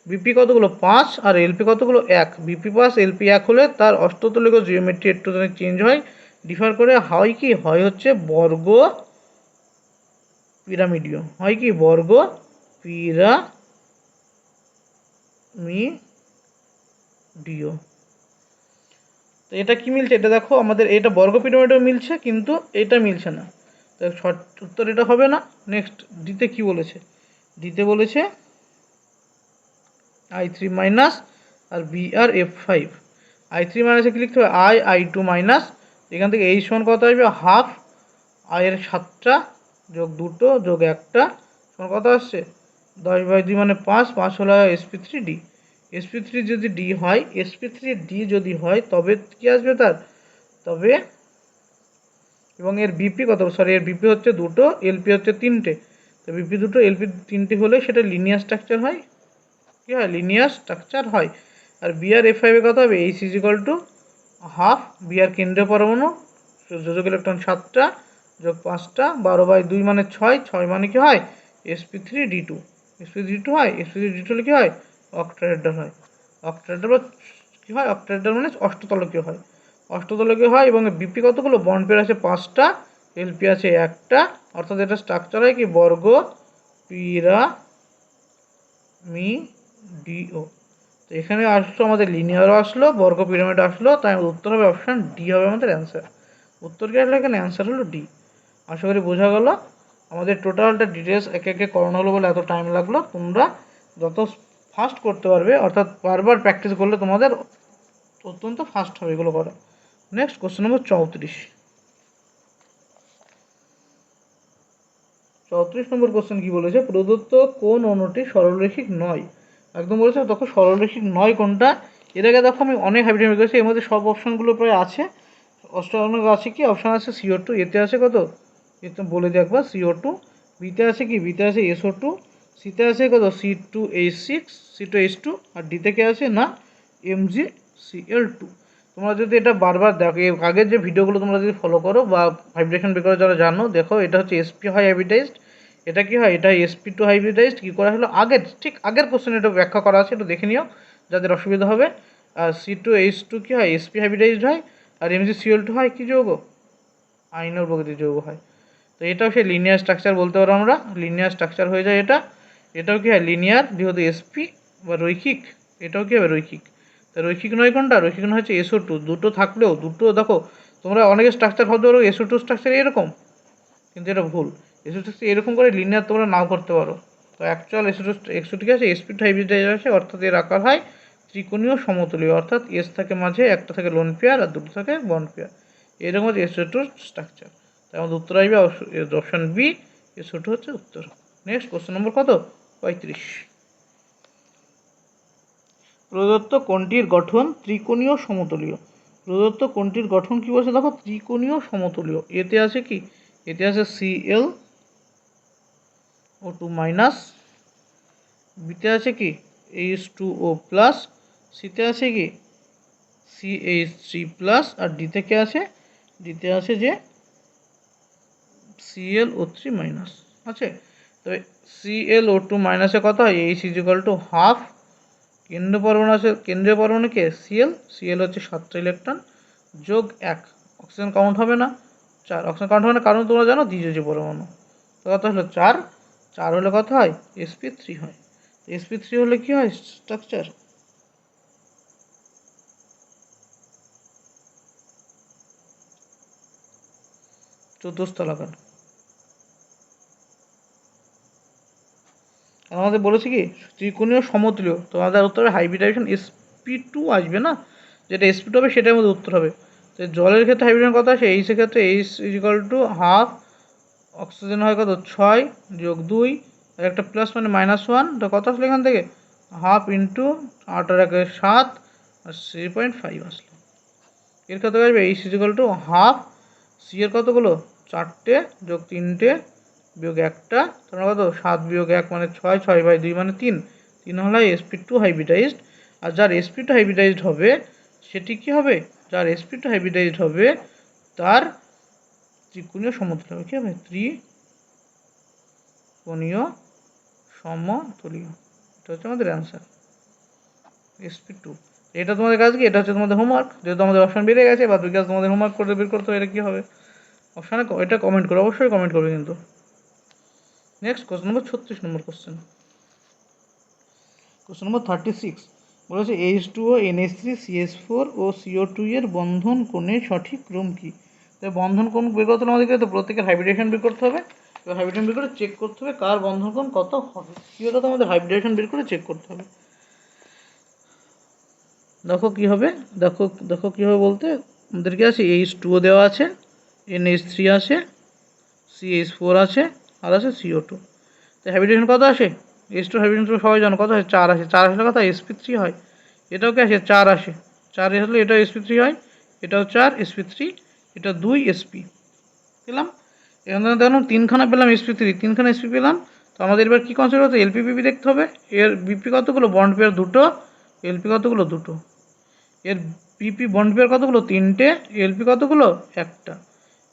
বিপি কতগুলো? 5 আর এলপি কতগুলো? 1। বিপি 5 এলপি 1 হলে তার অষ্টতলকীয় জিওমেট্রি একটু চেঞ্জ হয়, ডিফার করে, হয় কি? হয় হচ্ছে বর্গ পিরামিডীয়, হয় কি? বর্গ পিরামিডীয়। তো এটা কি মিলছে? এটা দেখো আমাদের এটা বর্গ পিরামিডও মিলছে, কিন্তু এটা মিলছে না, তো শর্ট উত্তর এটা হবে না। নেক্সট ডিতে কি বলেছে? ডিতে বলেছে I3 মাইনাস আর BrF5। I3 মাইনাসে কি লিখতে হবে? I2 মাইনাস, এখান থেকে এই সমান কত আসবে? হাফ I এর 7টা যোগ 2 যোগ 1টা সমান কত আসছে? 10/2 মানে 5 হলো sp3d। sp3 যদি d হয়, sp3d যদি হয় তবে কি আসবে তার? তবে এবং এর বিপি কত? এর বিপি হচ্ছে 2, এলপি হচ্ছে 3টে, তো বিপি 2, এলপি 3টে হলে সেটা লিনিয়ার স্ট্রাকচার হয়, কি হয়? লিনিয়ার স্ট্রাকচার হয়। আর BrF5 এ কত হবে? H = হাফ Br কেন্দ্রীয় পরমাণু, যোজক ইলেকট্রন 7টা যোগ 5টা 12/2 মানে 6 মানে কি হয়? sp3d2 হয়। sp3d2 হলে কি হয়? অক্টাহেড্রাল হয়। অক্টাহেড্রাল কি হয়? অক্টাহেড্রাল মানে অষ্টতলকীয় হয়, অষ্টতলকীয় হয়। এবং বিপি কতগুলো? বন্ড পেয়ার আছে 5টা, এলপি আছে 1টা, অর্থাৎ এটা স্ট্রাকচার হয় কি? বর্গ পিরামিডীয়। তো এখানে আসলো আমাদের লিনিয়ারও আসলো, বর্গ পিরামিড আসলো, তাই উত্তর হবে অপশান ডি হবে আমাদের অ্যান্সার। উত্তর কি আসলে এখানে? অ্যান্সার হলো ডি। আশা করি বোঝা গেল। আমাদের টোটালটা ডিটেলস একে একে করানো হলো বলে এত টাইম লাগলো। তোমরা যত ফাস্ট করতে পারবে, অর্থাৎ বারবার প্র্যাকটিস করলে তোমাদের অত্যন্ত ফাস্ট হবে এগুলো করা। নেক্সট কোশ্চেন নম্বর 34 নম্বর কোশ্চেন কি বলেছে? প্রদত্ত কোন অণুটি সরলরৈখিক নয়? একদম বলেছে দেখো সরলরৈখিক নয় কোনটা। এর আগে দেখো আমি অনেক হাইব্রিড করেছি, এর মধ্যে সব অপশানগুলো প্রায় আছে। অষ্টম আছে কি? অপশান আছে CO2, এতে আছে কত? এতে বলে দিই একবার, CO2। বিতে আছে কি? বিতে আছে SO2। সিতে আছে কত? C2H6 আর ডিতে কে আছে না? MgCl2। তোমরা যদি এটা বারবার দেখো, এর আগের যে ভিডিওগুলো তোমরা যদি ফলো করো বা ভাইব্রেশন ব্রেকার যারা জানো, দেখো এটা হচ্ছে sp হয় হাইব্রিডাইজড, এটা কি হয়? এটা sp2 হাইব্রিডাইজড। কী করা হলো? ঠিক আগের কোশ্চেন এটা ব্যাখ্যা করা আছে, একটু দেখে নিও যাদের অসুবিধা হবে। আর C2H2 কি হয়? sp হাইব্রিডাইজড হয়। আর MgCl2 হয় কি যৌগ? আইনর প্রকৃতির যৌগ হয়। তো এটাও সেই লিনিয়ার স্ট্রাকচার বলতে পারো আমরা, লিনিয়ার স্ট্রাকচার হয়ে যায় এটা। এটাও কি হয়? লিনিয়ার, যেহেতু sp বা রৈখিক, এটাও কি হবে? রৈখিক। তো রৈখিক নয় কোনটা? রৈখিক নয় হচ্ছে SO2। দুটো থাকলেও দুটো দেখো, তোমরা অনেকে স্ট্রাকচার ভাবতে পারো SO2 স্ট্রাকচার এরকম, কিন্তু এটা ভুল। SO2 এরকম করে লিনিয়ার তোমরা নাও করতে পারো। তো অ্যাকচুয়াল SO2 ঠিক আছে, sp2 হাইব্রিডাইজ আছে, অর্থাৎ এর আকার হয় ত্রিকোণীয় সমতুলীয়, অর্থাৎ S থাকে মাঝে, একটা থাকে লোন পেয়ার আর দুটো থাকে বন্ড পেয়ার। এরকম হচ্ছে SO2 স্ট্রাকচার। তাই আমাদের উত্তর আসবে অপশন বি, SO2 হচ্ছে উত্তর। নেক্সট কোশ্চেন নম্বর কত? 35। প্রদত্ত কোণটির গঠন ত্রিকোণীয় সমতলীয়। প্রদত্ত কোণটির গঠন কি বলছে দেখো? ত্রিকোণীয় সমতলীয়। এতে আছে কি? এতে আছে ClO2 মাইনাস, বিতে আছে কি? H2O প্লাস, সিতে আছে কি? CH3 প্লাস, আর ডিতে কে আছে? ডিতে আছে যে ClO3 মাইনাস আছে। তবে ClO2 মাইনাসে কত হয়? H = হাফ কেন্দ্রীয় পরমাণু আছে, কেন্দ্রীয় পরমাণু কে? Cl হচ্ছে 7টা ইলেকট্রন যোগ 1, অক্সিজেন কাউন্ট হবে না, 4 অক্সিজেন কাউন্ট হবে না, কারণ তোমরা জানো দ্বিতীয় পরমাণু। তো কত হলো? 4 হলে কত হয়? sp3 হয়। sp3 হলে কি হয়? স্ট্রাকচার চতুস্থলাকার। আর আমাদের বলেছে কি ত্রিকোণীয় সমতুল্য, তো আমাদের উত্তর হবে হাইব্রিডাইজেশন sp2 আসবে না, যেটা sp2 হবে সেটাই আমাদের উত্তর হবে। তো জলের ক্ষেত্রে হাইব্রিডাইজেশন কত আসে, এইচের ক্ষেত্রে H equal to half, oxygen হয় কত 6 যোগ 2 আর একটা প্লাস মানে -1, তো কত আসলো এখান থেকে হাফ ইন্টু 8 আর 1 7 আর 3.5 আসলো। এর কত আসবে H equal to half, C এর কতগুলো 4টে যোগ 3টে বিয়োগ 1টা, তোমরা কত 7 বিয়োগ 1 মানে 6, 6/2 মানে 3, 3 হলো sp2 হাইব্রিডাইজড। আর যার sp2 হাইব্রিডাইজড হবে সেটি কি হবে, যার sp2 হাইব্রিডাইজড হবে তার ত্রিকোণীয় সমতুল্য হবে, কি হবে ত্রিকোণীয় সমতুল্য। এটা হচ্ছে আমাদের অ্যান্সার sp2। এটা তোমাদের কাজ কি, এটা হচ্ছে তোমাদের হোমওয়ার্ক, যেহেতু আমাদের অপশন বেড়ে গেছে বা দুই কাজ তোমাদের হোমওয়ার্ক করে বের করতে হবে এটা কী হবে অপশানে, এটা কমেন্ট করো, অবশ্যই কমেন্ট করবে কিন্তু। নেক্সট কোশ্চেন নম্বর 36 নম্বর কোশ্চেন নম্বর 36 বলেছে H2O NH3 CH4 ও CO2 এর বন্ধন কোণের সঠিক ক্রম কি। তাই বন্ধন কোণ বের করতে হলে আমাদেরকে তো প্রত্যেকের হাইব্রিডেশন বের করতে হবে, এবার হাইব্রিডেশন বের করে চেক করতে হবে কার বন্ধন কোণ কত হবে, কী হলো তো আমাদের হাইব্রিডেশন বের করে চেক করতে হবে। দেখো কী হবে, দেখো দেখো কী হবে বলতে আমাদেরকে আছে H2O দেওয়া আছে, NH3 আছে, CH4 আছে আর আছে CO2। তো হাইব্রিডেশন কত আসে, H2 হাইব্রিডেশন সবাই জানো কত হয় 4 আসে, 4 আসলে কত sp3 হয়, এটাও কি আসে 4 আসে, 4 আসলে এটাও sp3 হয়, এটাও 4 sp3, এটা 2 sp পেলাম। এখানে দেখুন 3খানা পেলাম sp3, 3খানা sp পেলাম। তো আমাদের এবার কী কনসেপ্ট হচ্ছে LPBP দেখতে হবে, এর বিপি কতগুলো বন্ড পেয়ার দুটো, LP কতগুলো দুটো, এর বিপি বন্ড পেয়ার কতগুলো 3টে, LP কতগুলো 1টা,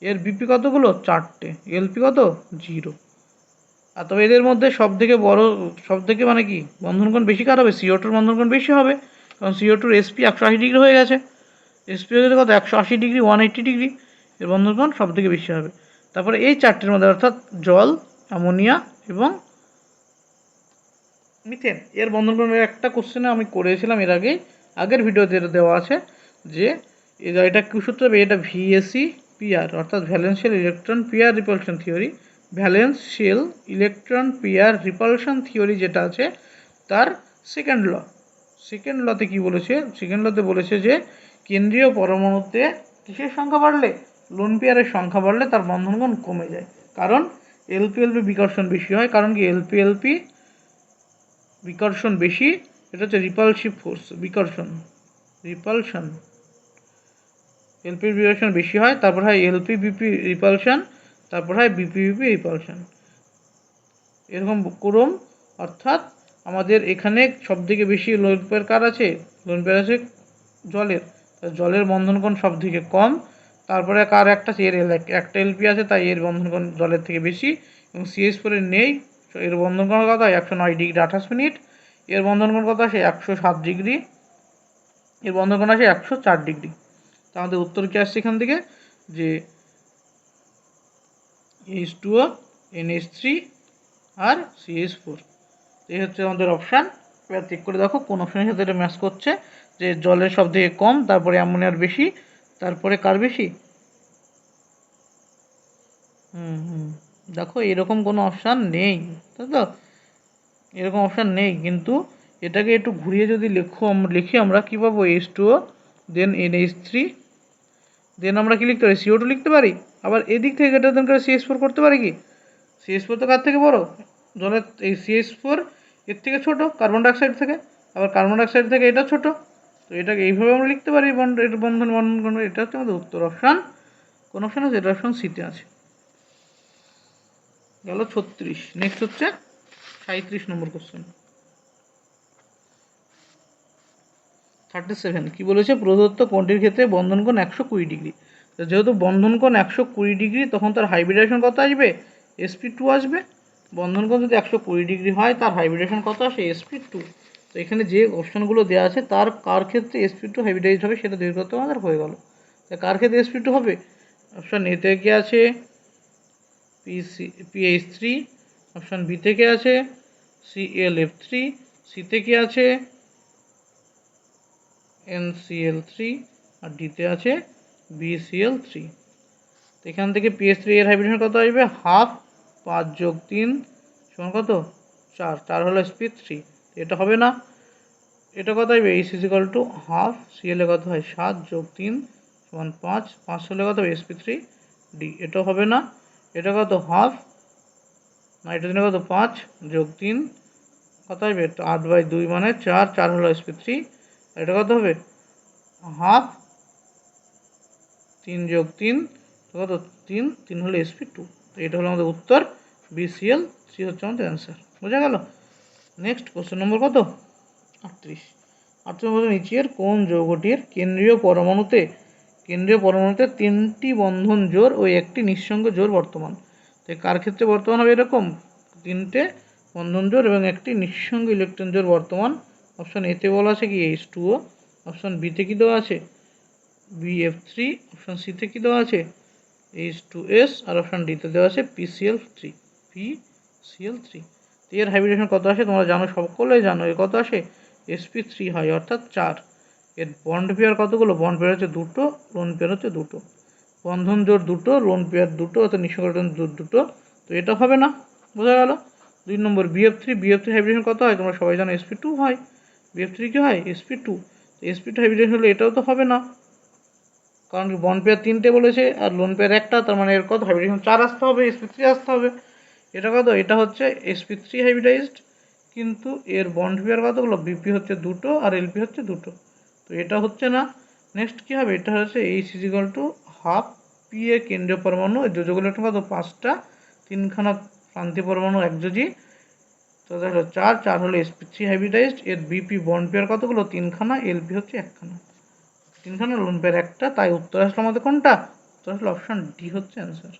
এর বিপি কতগুলো 4টে, LP কত 0। আর তবে এদের মধ্যে সবথেকে বড়, সবথেকে মানে কি বন্ধনকোণ বেশি কার হবে, CO2 বন্ধনকোণ বেশি হবে, কারণ CO2 SP 180 ডিগ্রি হয়ে গেছে, SP হয়ে কত 180 ডিগ্রি 180 ডিগ্রি, এর বন্ধনকোণ সবথেকে বেশি হবে। তারপরে এই চারটির মধ্যে অর্থাৎ জল, অ্যামোনিয়া এবং মিথেন এর বন্ধনকোণের একটা কোশ্চেনে আমি করেছিলাম এর আগেই, আগের ভিডিওতে দেওয়া আছে যে এটা কী সূত্র হবে, এটা VSE PR অর্থাৎ valence shell electron pair repulsion theory, valence shell electron pair repulsion theory যেটা আছে তার সেকেন্ড ল। সেকেন্ড লতে কী বলেছে, সেকেন্ড লতে বলেছে যে কেন্দ্রীয় পরমাণুতে কিসের সংখ্যা বাড়লে, লোন পেয়ারের সংখ্যা বাড়লে তার বন্ধনকোণ কমে যায়, কারণ LP-LP বিকর্ষণ বেশি হয়, কারণ কি LP-LP বিকর্ষণ বেশি, এটা হচ্ছে রিপালসিভ ফোর্স, বিকর্ষণ রিপালশন, এলপির বিকর্ষণ বেশি হয়, তারপর হয় LP-BP রিপালশন, তারপর হয় BP-BP রিপালশন, এরকম ক্রম। অর্থাৎ আমাদের এখানে সবথেকে বেশি লোন পেয়ার কার আছে, লোন পেয়ার আছে জলের, জলের বন্ধনকোণ সবথেকে কম, তারপরে কার একটা এর একটা LP আছে তাই এর বন্ধনকোণ জলের থেকে বেশি, এবং CH4 এর নেই, এর বন্ধনকোণ কত হয় 109 ডিগ্রি 28 মিনিট, এর বন্ধনকোণ কত আসে 107 ডিগ্রি, এর বন্ধনকোণ আসে 104 ডিগ্রি। তা আমাদের উত্তর কি আসছে এখান থেকে যে H2O NH3 আর CH4, এই হচ্ছে আমাদের অপশান। এবার চেক করে দেখো কোন অপশানের সাথে এটা ম্যাচ করছে, যে জলের সব থেকে কম, তারপরে অ্যামোনিয়ার বেশি, তারপরে কার বেশি। দেখো এরকম কোনো অপশান নেই, তাই তো, এরকম অপশান নেই, কিন্তু এটাকে একটু ঘুরিয়ে যদি লিখি আমরা কী পাবো, H2O দেন NH3 দেন আমরা কি লিখতে পারি CO2 লিখতে পারি, আবার এদিক থেকে এটা দেন করে CH4 করতে পারি কি, CH4 তো কার থেকে বড়, জলের এই CH4 এর থেকে ছোট কার্বন ডাইঅক্সাইড থেকে, আবার কার্বন ডাইঅক্সাইড থেকে এটা ছোট, তো এটাকে এইভাবে আমরা লিখতে পারি এটা বন্ধন, এটা হচ্ছে আমাদের উত্তর অপশান। কোন অপশান আছে, এটা অপশান সিতে আছে। গেল 36। নেক্সট হচ্ছে 37 নম্বর কোশ্চেন 37 কি বলেছে, প্রদত্ত কোণটির ক্ষেত্রে বন্ধনকোণ 120 ডিগ্রি। যেহেতু বন্ধনকোণ 120 ডিগ্রি তখন তার হাইব্রিডেশন কত আসবে, sp2 আসবে। বন্ধনকোণ যদি 120 ডিগ্রি হয় তার হাইব্রিডেশন কত আসে, sp2। তো এখানে যে অপশানগুলো দেওয়া আছে তার কার ক্ষেত্রে sp2 হাইব্রিডাইজ হবে সেটা বের করতে আমাদের হয়ে গেল। তা কার ক্ষেত্রে sp2 হবে, অপশান এ থেকে আছে PH3, অপশান বি থেকে আছে ClF3, সি থেকে আছে NCl3 আর ডিতে আছে BCl3। তো এখান থেকে PH3 এর হাইব্রিডেশন কত আসবে, হাফ 5 যোগ 3 সমান কত 4 হলো sp3, এটা হবে না। এটা কত হবে, H is equal to half CL এ কত হয় 7 যোগ 3 সমান 5, 5 হলে কত হবে sp3 ডি, এটা হবে না। এটা কত হাফ নাইট্রোজেনে কত 5 যোগ 3 কত হবে 8/2 মানে 4, 4 হলো sp3, এটা কত হবে হাফ 3 যোগ 3 কত 3, 3 হলো sp2। তো এটা হলো আমাদের উত্তর, BCl3 হচ্ছে আমাদের অ্যান্সার। বোঝা গেল। নেক্সট কোশ্চেন নম্বর কত 38। 38 নিচের কোন যৌগটির কেন্দ্রীয় পরমাণুতে 3টি বন্ধন জোড় ও একটি নিঃসঙ্গ জোড় বর্তমান। তো কার ক্ষেত্রে বর্তমান হবে এরকম 3টে বন্ধন জোড় এবং একটি নিঃসঙ্গ ইলেকট্রন জোড় বর্তমান। অপশন এতে বলা আছে কি H2O, অপশন বিতে কি দেওয়া আছে BF3, অপশন সিতে কি দেওয়া আছে H2S, আর অপশন ডিতে দেওয়া আছে PCl3। এর হাইব্রিডেশন কত আসে তোমরা জানো, সকলেই জানো, এর কত আসে sp3 হয় অর্থাৎ 4। এর বন্ড পেয়ার কতগুলো, বন্ড পেয়ার হচ্ছে দুটো, লোন পেয়ার হচ্ছে দুটো, বন্ধন জোড় দুটো, লোন পেয়ার দুটো, অর্থাৎ নিঃসঙ্গ জোড় দুটো। তো এটা হবে না। বোঝা গেল। 2 নম্বর BF3, হাইব্রিডেশন কত হয় তোমরা সবাই জানো sp2 হয়। BF3 কি হয় sp2, sp2 হাইব্রিডেশন হলে এটাও তো হবে না, কারণ বন্ড পেয়ার 3টে বলেছে আর লোন পেয়ার একটা, তার মানে এর কত হাইব্রিডেশন 4 আসতে হবে, sp3 আসতে হবে। এটা কত, এটা হচ্ছে sp3 হাইব্রিডাইজড, কিন্তু এর বন্ড পেয়ার কতগুলো, বিপি হচ্ছে দুটো আর এলপি হচ্ছে দুটো, তো এটা হচ্ছে না। নেক্সট কি হবে, এটা হচ্ছে H is equal to half P A কেন্দ্রীয় পরমাণু, যোজক ইলেকট্রন কত 5টা, 3খানা প্রান্তীয় পরমাণু একযোজি, তো দেখো 4, 4 হলো sp3 হাইব্রিডাইজড। এর বিপি বন্ড পেয়ার কতগুলো 3খানা, এলপি হচ্ছে 1খানা, 3খানা লোন পেয়ার একটা, তাই উত্তর আসলো আমাদের কোনটা, উত্তর আসলো অপশন ডি হচ্ছে অ্যান্সার।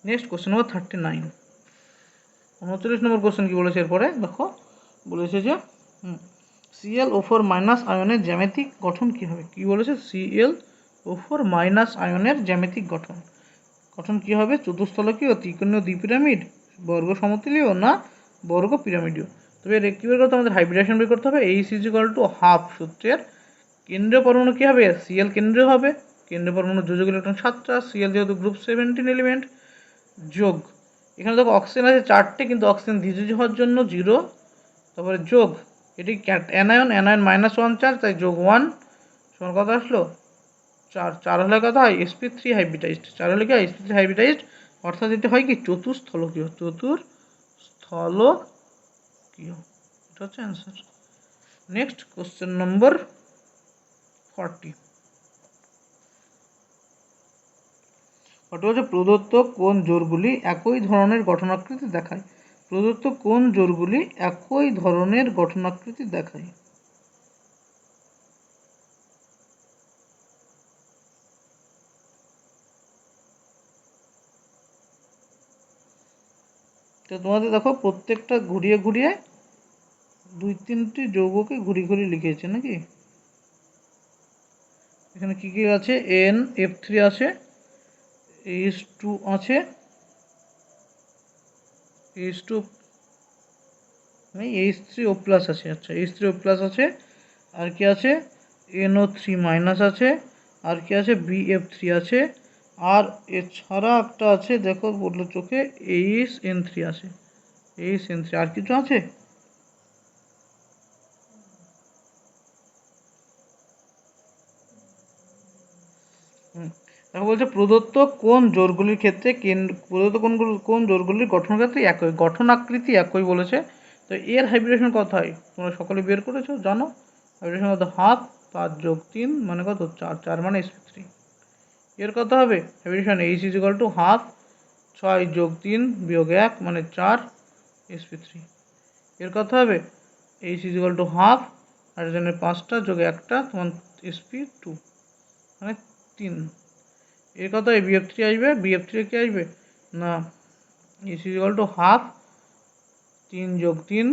নেক্সট কোশ্চেন নম্বর 39। 39 নম্বর কোশ্চেন কি বলেছে এরপরে দেখো, বলেছে যে Cl O4 মাইনাস আয়নের জ্যামিতিক গঠন কি হবে। কি বলেছে, Cl O4 মাইনাস আয়নের জ্যামিতিক গঠন কি হবে, চতুস্থলকীয়, ত্রিকোণীয় দ্বিপিরামিড, বর্গ সমতুলীয় না বর্গ পিরামিডীয়। তবে এর কী বের করতে আমাদের হাইব্রিডেশন বের করতে হবে। H is equal to half সূত্রের কেন্দ্রীয় পরমাণু কী হবে, Cl কেন্দ্রীয় হবে, কেন্দ্রীয় পরমাণু যোজক ইলেকট্রন 7টা, Cl যেহেতু গ্রুপ 17 এলিমেন্ট, যোগ এখানে দেখো অক্সিজেন আছে 4টে, কিন্তু অক্সিজেন দ্বিযোজী হওয়ার জন্য 0, তারপরে যোগ এটি অ্যানায়ন -1 চার্জ, তাই যোগ 1 সমান কত আসলো 4, 4 হলে কত হয় sp3 হাইব্রিডাইজড, 4 হলে কি হয় sp3 হাইব্রিডাইজড, অর্থাৎ এটা হয় কি চতুস্থলকীয়, এটা হচ্ছে অ্যান্সার। নেক্সট কোশ্চেন নম্বর 40 হচ্ছে প্রদত্ত কোন জোড়গুলি একই ধরনের গঠনাকৃতি দেখায়। প্রদত্ত কোন জোড়গুলি একই ধরনের গঠনাকৃতি দেখায়। তো তোমাদের দেখো প্রত্যেকটা ঘুরিয়ে ঘুরিয়ে 2-3টি যৌগকে ঘুরিয়ে ঘুরিয়ে লিখেছে নাকি। এখানে কি কি আছে, NF3 আছে, H2 আছে, H2 H3O প্লাস আছে, আচ্ছা H3O প্লাস আছে, আর কি আছে NO3 মাইনাস আছে, আর কি আছে BF3 আছে, আর এছাড়া একটা আছে দেখো বললো চোখে HN3 আছে, HN3, আর কিছু আছে। দেখো বলছে প্রদত্ত কোন জোড়গুলির ক্ষেত্রে প্রদত্ত কোন জোড়গুলির গঠনের ক্ষেত্রে একই গঠনাকৃতি একই বলেছে। তো এর হাইব্রিডেশন কত হয় তোমরা সকলে বের করেছো জানো, হাইব্রিডেশন কত হাফ 5 যোগ 3 মানে কত 4, 4 মানে sp3। এর কত হবে hybridisation H is equal to half 6 যোগ 3 বিয়োগ 1 মানে 4 sp3। এর কত হবে H is equal to half হাইড্রোজেনের 5টা যোগ 1টা তোমার sp2 মানে 3। এর কত BF3 আসবে, BF3 কি আসবে না ইজ ইকুয়াল টু হাফ 3 যোগ 3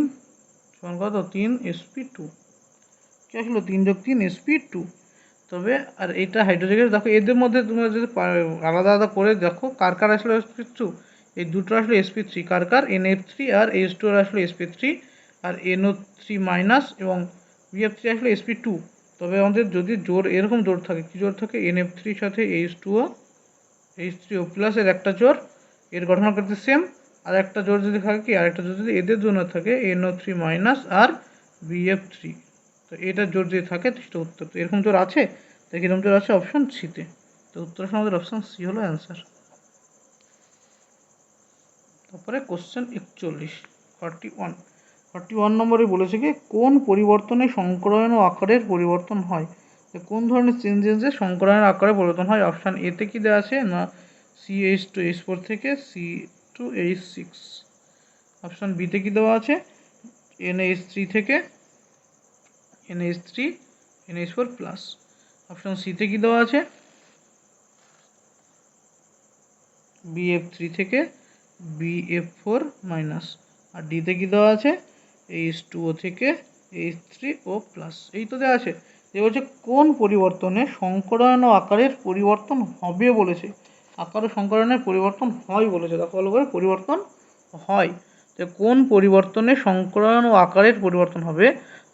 সমান কত 3 sp2, কি আসলো 3 যোগ 3 sp2। তবে আর এটা হাইড্রোজেনের দেখো এদের মধ্যে তোমরা যদি আলাদা আলাদা করে দেখো কার কার আসলে sp2, এই দুটো আসলে sp3, কার কার NF3 আর H2 আসলে sp3, আর NO3 মাইনাস এবং BF3 আসলে sp2। তবে আমাদের যদি জোড় এরকম জোড় থাকে, কি জোড় থাকে NF3 সাথে H2O H3O প্লাসের একটা জোড় এর গঠন করতে সেম। আর একটা জোড় যদি থাকে কি, আরেকটা জোড় যদি এদের জন্য থাকে NO3 মাইনাস আর BF3, তো এটা জোড় যদি থাকে সেটা উত্তর। তো এরকম জোড় আছে, তো এরকম জোড় আছে অপশন সিতে। তো উত্তর আমাদের অপশন সি হলো অ্যান্সার। তারপরে কোশ্চেন 41 নম্বরে বলেছে কি কোন পরিবর্তনে সংকরায়ন ও আকারের পরিবর্তন হয়। কোন ধরনের চেঞ্জেসে সংকরায়নের আকারে পরিবর্তন হয়? অপশান এতে কি দেওয়া আছে না CH2H4 থেকে C2H6, অপশান বিতে কি দেওয়া আছে NH3 থেকে NH3 NH4 প্লাস, অপশান সিতে কি দেওয়া আছে BF3 থেকে BF4 মাইনাস, আর ডিতে কি দেওয়া আছে H2O থেকে H3O প্লাস। এই তো দেওয়া আছে। যে বলছে কোন পরিবর্তনে সংকরায়ন ও আকারের পরিবর্তন হবে বলেছে, আকার ও সংকরায়নের পরিবর্তন হয় বলেছে। দেখো ভালো করে, পরিবর্তন হয়। তো কোন পরিবর্তনে সংকরায়ন ও আকারের পরিবর্তন হবে?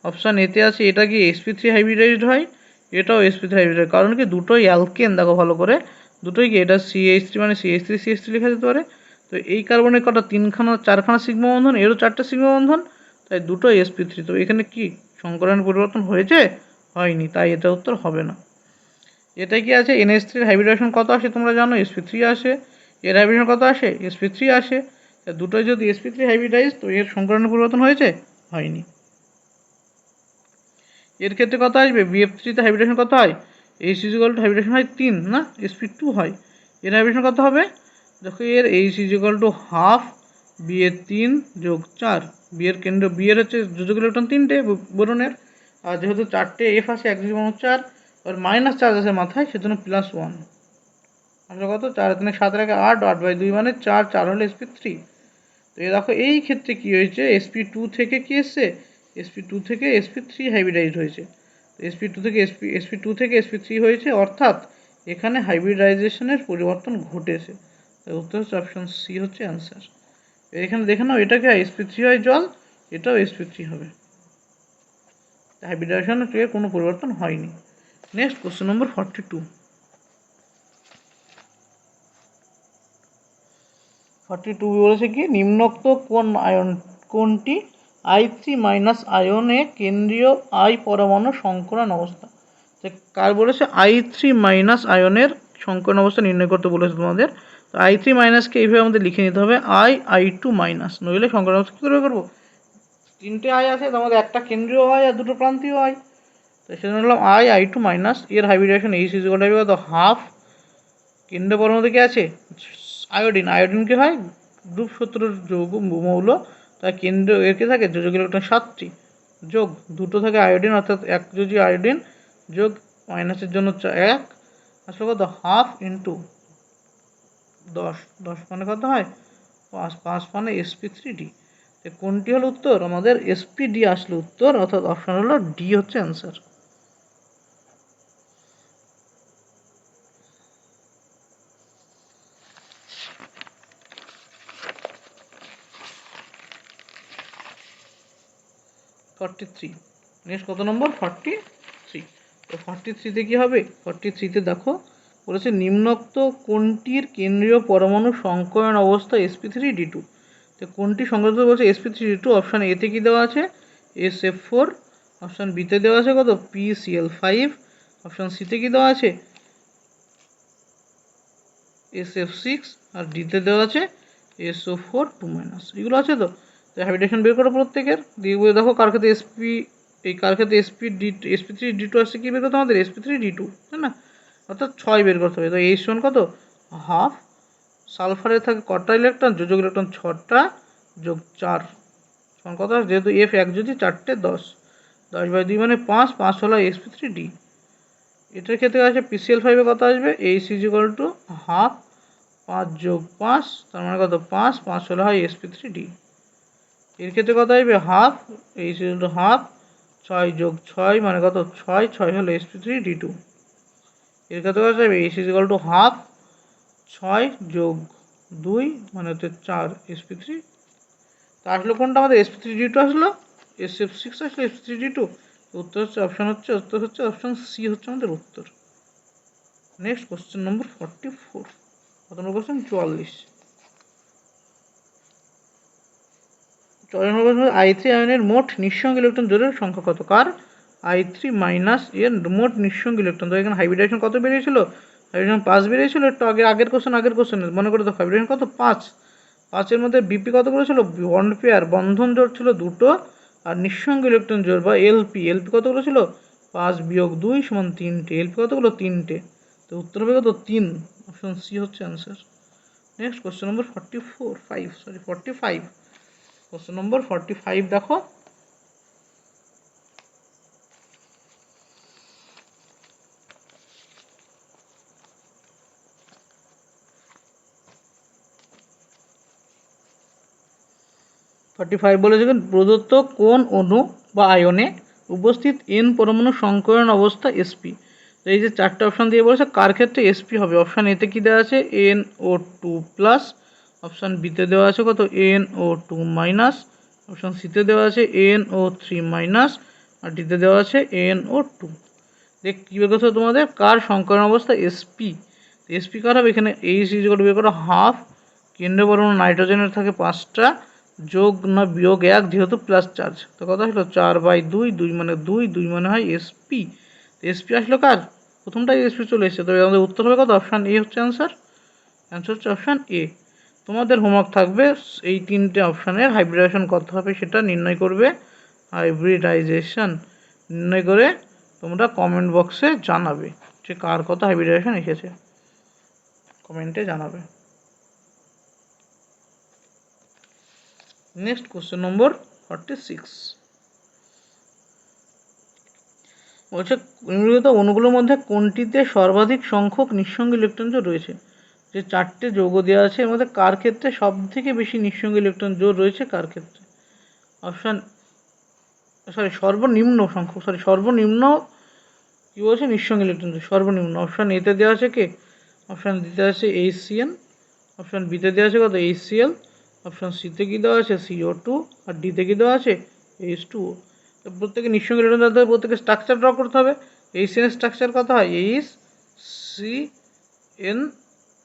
অপশান এতে আছে এটা কি sp3 হাইব্রিডাইজড হয়, এটাও sp3 হাইব্রিডাইজড। কারণ কি দুটোই অ্যালকেন, দেখো ভালো করে, দুটোই কি এটা CH3 মানে CH3 লেখা যেতে পারে। তো এই কার্বনের কটা 4খানা সিগমা বন্ধন, এরও 4টে সিগমা বন্ধন, তাই দুটো sp3। তো এখানে কি সংকরায়ন পরিবর্তন হয়েছে? হয়নি, তাই এটা উত্তর হবে না। এটা কি আছে NH3 হাইব্রিডেশন কত আসে তোমরা জানো, sp3 আসে। এর হাইব্রিডেশন কত আসে, sp3 আসে। দুটোই যদি sp3 হাইব্রিডাইজ, তো এর সংকরায়ন পরিবর্তন হয়েছে? হয়নি। এর ক্ষেত্রে কত আসবে, BF3 তে হাইব্রিডেশন কত হয়, H হাইব্রিডেশন হয় 3 না, sp2 হয়। এর হাইব্রিডেশন কত হবে, দেখো এর H হাফ বি এর 3 যোগ 4, বি এর কেন্দ্র, বি এর হচ্ছে যোজক ইলেকট্রন 3টে বোরনের, আর যেহেতু 4টে F আছে 1 2 4, আর মাইনাস চার্জ আছে মাথায়, সেজন্য +1। আমরা কত 4 3 7 রেখে 8, 8/2 মানে 4, 4 হলো sp3। তো এই দেখো এই ক্ষেত্রে কি হয়েছে, sp2 থেকে কি এসছে, sp2 থেকে sp3 হাইব্রিডাইজড হয়েছে। sp2 থেকে sp2 থেকে sp3 হয়েছে, অর্থাৎ এখানে হাইব্রিডাইজেশনের পরিবর্তন ঘটেছে। তাই উত্তর হচ্ছে অপশন সি হচ্ছে অ্যান্সার। এখানে দেখে নাও, এটা কি sp3 হয় জল, এটাও sp3 হবে। হাইব্রিডাইজেশনের কোনো পরিবর্তন হয়নি। নেক্সট কোশ্চেন নম্বর 42 বলেছে কি নিম্নোক্ত কোনটি I3 মাইনাস আয়নে কেন্দ্রীয় I পরমাণু সংকরণ অবস্থা। কার বলেছে I3 মাইনাস আয়নের সংকরণ অবস্থা নির্ণয় করতে বলেছে তোমাদের। তো I3 মাইনাসকে এইভাবে আমাদের লিখে নিতে হবে I2 মাইনাস, নইলে সংকরণ অবস্থা কী করে করবো, 3টে I আছে, তোমাদের একটা কেন্দ্রীয় I আর দুটো প্রান্তীয় I। তো সেজন্য বললাম I2 মাইনাস, এর হাইব্রিডেশন H তো হাফ, কেন্দ্র পরমাণু কি আছে আয়োডিন, আয়োডিন কি হয় গ্রুপ 17 যৌগ মৌল, তার কেন্দ্র এর কি থাকে যোজক ইলেকট্রন 7টি, যোগ দুটো থাকে আয়োডিন, অর্থাৎ 1 যোজি আয়োডিন যোগ মাইনাসের জন্য 1 আসলে কত হাফ ইন্টু 10, 10 মানে কত হয় 5, 5 মানে sp3d। কোনটি হলো উত্তর, আমাদের sp3d আসলে উত্তর, অর্থাৎ অপশন হলো ডি হচ্ছে অ্যান্সার। 43 নেক্সট কত নম্বর 43। তো 43তে কী হবে, 43তে দেখো বলেছে নিম্নোক্ত কোনটির কেন্দ্রীয় পরমাণু সংকরণ অবস্থা sp3d2। তো কোনটি সংকরিত বলছে sp3d2, অপশান এতে কি দেওয়া আছে SF4, অপশান বিতে দেওয়া আছে কত PCl5, অপশান সিতে কি দেওয়া আছে SF6, আর ডিতে দেওয়া আছে SO4 2-, এগুলো আছে। তো হাইব্রিডেশন বের করো প্রত্যেকের দিয়ে দেখো কার ক্ষেত্রে কার ক্ষেত্রে sp3d2 আসছে, কি বের করতে আমাদের sp3d2, তাই না, অর্থাৎ 6 বের করতে হবে। তো H1 কত হাফ, সালফারের থাকে কটা ইলেকট্রন, যোজক ইলেকট্রন 6টা যোগ 4 কত, যেহেতু F 1 যদি 4টে 10, 10/2 মানে 5, 5 হলো sp3d। এটার ক্ষেত্রে আছে PCl5 কত আসবে H হাফ, 5 যোগ 5 তার মানে কত 5, 5 হলো হয় sp3d। এর ক্ষেত্রে কত আসবে হাফ, H হাফ, 6 যোগ 6 মানে কত 6, 6 হলো sp3d2। এর ক্ষেত্রে কত আসবে H হাফ, 6 যোগ 2 মানে হচ্ছে 4 sp3। তা আসলো কোনটা আমাদের sp3d2 আসলো, SF6 আসলো sp3d2। উত্তর হচ্ছে অপশন সি হচ্ছে আমাদের উত্তর। নেক্সট কোশ্চেন নম্বর 44, কত নম্বর কোশ্চেন 44। চয়ন I3 আয়নের মোট নিঃসঙ্গ ইলেকট্রন জোড়ের সংখ্যা কত? কার? I3 মাইনাস এর মোট নিঃসঙ্গ ইলেকট্রন। তো এখানে হাইব্রিডাইজেশন কত বেরিয়েছিল? হাইব্রিডাইজেশন 5 বেরিয়েছিল। একটু আগের কোশ্চেন মনে করে তো হাইব্রিডাইজেশন কত? 5। 5-এর মধ্যে বিপি কত করেছিল? বন্ড পেয়ার বন্ধন জোড় ছিল দুটো, আর নিঃসঙ্গ ইলেকট্রন জোড় বা এলপি কতগুলো ছিল? 5 বিয়োগ 2 সমান 3টে। এলপি কতগুলো? 3টে। তো উত্তর হবে কত? 3। অপশন সি হচ্ছে অ্যান্সার। নেক্সট কোশ্চেন নম্বর 45। কোশ্চেন নম্বর 45 দেখো। বলেছে প্রদত্ত কোন অণু বা আয়নে উপস্থিত এন পরমাণু সংকরণ অবস্থা এসপি। তো এই যে চারটে অপশান দিয়ে বলেছে কার ক্ষেত্রে এসপি হবে। অপশান এতে কি দেওয়া আছে? NO2+। অপশান বিতে দেওয়া আছে কত? NO2-। অপশান সিতে দেওয়া আছে NO3-। আর ডিতে দেওয়া আছে NO2। দেখ কী বের করতে হবে তোমাদের? কার সংকরণ অবস্থা এসপি। এসপি কার হবে? এখানে এইচ ইকুয়াল বের করো হাফ, কেন্দ্রীয় পরমাণু নাইট্রোজেনের থাকে 5টা, যোগ না বিয়োগ 1 যেহেতু প্লাস চার্জ। তো কথা হলো 4/2, 2 মানে 2 মানে হয় এসপি। এসপি আসলো কার? প্রথমটাই এসপি চলে এসেছে। তবে আমাদের উত্তর হবে কত? অপশান এ হচ্ছে অ্যান্সার হচ্ছে অপশান এ। তোমাদের হোমওয়ার্ক থাকবে এই তিনটে অপশানের হাইব্রিডাইজেশন কত হবে সেটা নির্ণয় করবে। হাইব্রিডাইজেশন নির্ণয় করে তোমরা কমেন্ট বক্সে জানাবে যে কার কত হাইব্রিডাইজেশন এসেছে, কমেন্টে জানাবে। নেক্সট কোশ্চেন নম্বর 46 বলছে নিম্নলিখিত অণুগুলোর মধ্যে কোনটিতে সর্বাধিক সংখ্যক নিঃসঙ্গ ইলেকট্রন জোড় রয়েছে। যে চারটে যৌগ দেওয়া আছে এর মধ্যে কার ক্ষেত্রে সব থেকে বেশি নিঃসঙ্গ ইলেকট্রন জোড় রয়েছে? কার ক্ষেত্রে? অপশান সর্বনিম্ন কি বলছে? নিঃসঙ্গ ইলেকট্রন সর্বনিম্ন। অপশান এতে দেওয়া আছে কে? অপশান দিতে আছে HCN। অপশান বিতে দেওয়া আছে কত? HCl। অপশান সিতে কি দেওয়া আছে? CO2। আর ডিতে কি দেওয়া আছে? H2O। তো প্রত্যেকে নিঃসঙ্গ ইলেকট্রন দ্বারা প্রত্যেকে স্ট্রাকচার ড্র করতে হবে। HCN এর স্ট্রাকচার কত হয়? HCN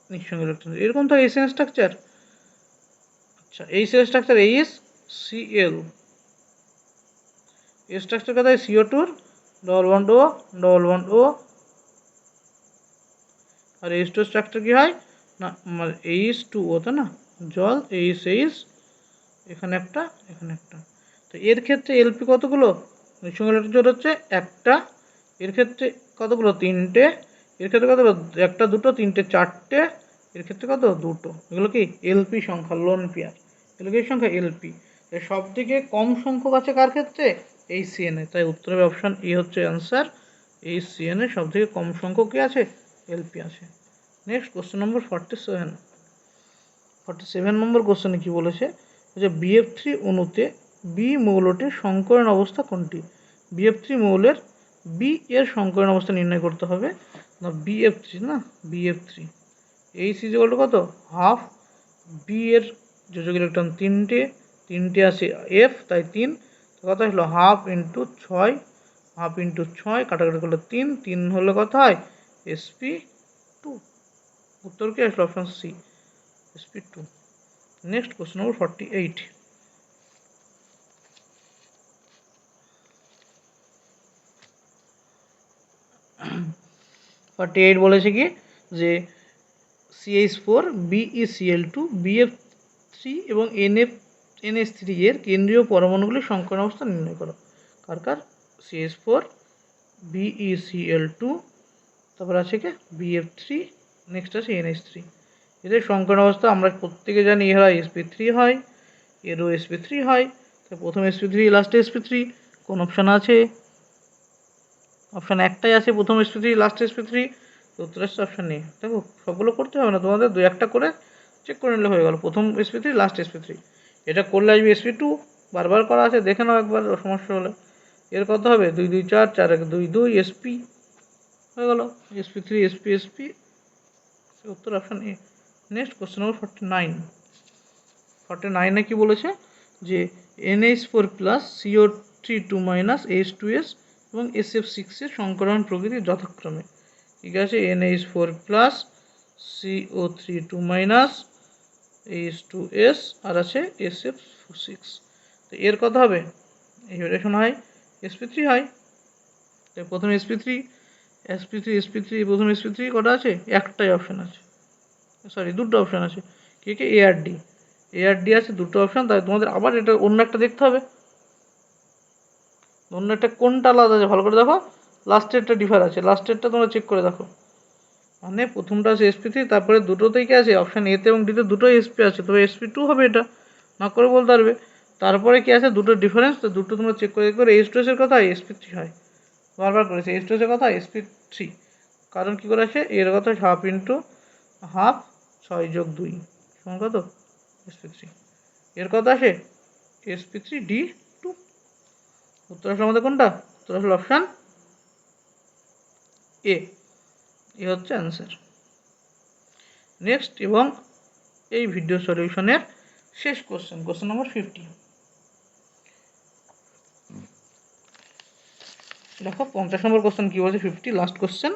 নিঃসঙ্গ ইলেকট্রন এরকম তো HCN স্ট্রাকচার। আচ্ছা HCN স্ট্রাকচার HCl। এর স্ট্রাকচার কত হয়? CO2 double bond O। আর H2 স্ট্রাকচার কি হয় না? H2O তো না, জল H এখানে একটা এখানে একটা। তো এর ক্ষেত্রে এলপি কতগুলো? নিঃসঙ্গ ইলেকট্রন জোড় হচ্ছে একটা। এর ক্ষেত্রে কতগুলো? 3টে। এর ক্ষেত্রে কতগুলো? 1, 2, 3, 4টে। এর ক্ষেত্রে কত? 2। এগুলো কি এলপি সংখ্যা, লোন পেয়ার। এগুলো কি সংখ্যা? এলপি। সব থেকে কম সংখ্যক আছে কার ক্ষেত্রে? HCN এ। তাই উত্তর হবে অপশান এ হচ্ছে অ্যান্সার। HCN এ সব থেকে কম সংখ্যক কি আছে? এলপি আছে। নেক্সট কোশ্চেন নম্বর 47 নম্বর কোশ্চেনে কি বলেছে যে BF3 অণুতে বি মৌলটির সংকরণ অবস্থা কোনটি? BF3 মৌলের বি এর সংকরণ অবস্থা নির্ণয় করতে হবে। না BF3 এইচ ইকুয়াল টু কত? হাফ। বি এর যোজক ইলেকট্রন 3টে আছে এফ, তাই 3। কত হলো? হাফ ইন্টু 6 কাটাকাটি করলে 3 হলে কত হয়? sp2। উত্তর কি আসলো? Option C sp2। Next question number 48 বলেছে কি যে CH4 BeCl2 BF3 এবং NH3 এর কেন্দ্রীয় পরমাণুগুলির সংকরণ অবস্থা নির্ণয় করো। কার? CH4 BeCl2, তারপর আছে কি BF3, নেক্সট আছে NH3। এদের সংকরণ অবস্থা আমরা প্রত্যেকে জানি এরা sp3 হয়, এরও sp3 হয়। তো প্রথম sp3 লাস্টে sp3। কোন অপশান আছে? অপশান একটাই আছে, প্রথম sp3 লাস্ট sp3। উত্তর আসছে অপশান এ। দেখো সবগুলো করতে হবে না, তোমাদের 2-1টা করে চেক করে নিলে হয়ে গেল। প্রথম sp3 লাস্ট sp3। এটা করলে আসবে sp2। বারবার করা আছে, দেখে নাও একবার সমস্যা হলে। এর কত হবে? 2 2 4 4 1 2 2 sp হয়ে গেল। sp3 sp উত্তর অপশান এ। নেক্সট কোশ্চেন নম্বর 49 কি বলেছে যে NH4 plus CO3 minus H2S এবং SF6 এর সংকরণ প্রকৃতি যথাক্রমে। ঠিক আছে, NH4 plus CO3 minus H2S আর আছে SF6। তো এর কত হবে, এই ভ্যারিয়েশন হয় sp3 হয়। তো প্রথমে sp3 প্রথমে sp3 কটা আছে, একটাই অপশান আছে, সরি দুটো অপশান আছে, কে কে এ আর ডি আছে দুটো অপশান। তাই তোমাদের আবার এটা অন্য একটা দেখতে হবে, অন্য একটা কোনটা আলাদা আছে ভালো করে দেখো, লাস্টেরটা ডিফার আছে, লাস্টেরটা তোমরা চেক করে দেখো। মানে প্রথমটা আছে sp3, তারপরে দুটোতেই কি আছে, অপশান এতে এবং ডিতে দুটোই sp আছে, তবে sp2 হবে, এটা না করে বলতে পারবে। তারপরে কি আছে, দুটো ডিফারেন্স, তো দুটো তোমরা চেক করে দেখবে h2s এর কথা sp3 হয়, বারবার করেছে h2s এর কথা sp3, কারণ কি করে আছে, এর কথা হাফ ইন্টু হাফ 6+2 সমান কত sp3, এর কথা আসে sp3d2। উত্তর আসলে আমাদের কোনটা, উত্তর আসলে অপশান এ হচ্ছে অ্যান্সার। নেক্সট এবং এই ভিডিও সলিউশনের শেষ কোশ্চেন নম্বর 50। দেখো 50 নম্বর কোশ্চেন কি বলছে, 50 লাস্ট কোশ্চেন।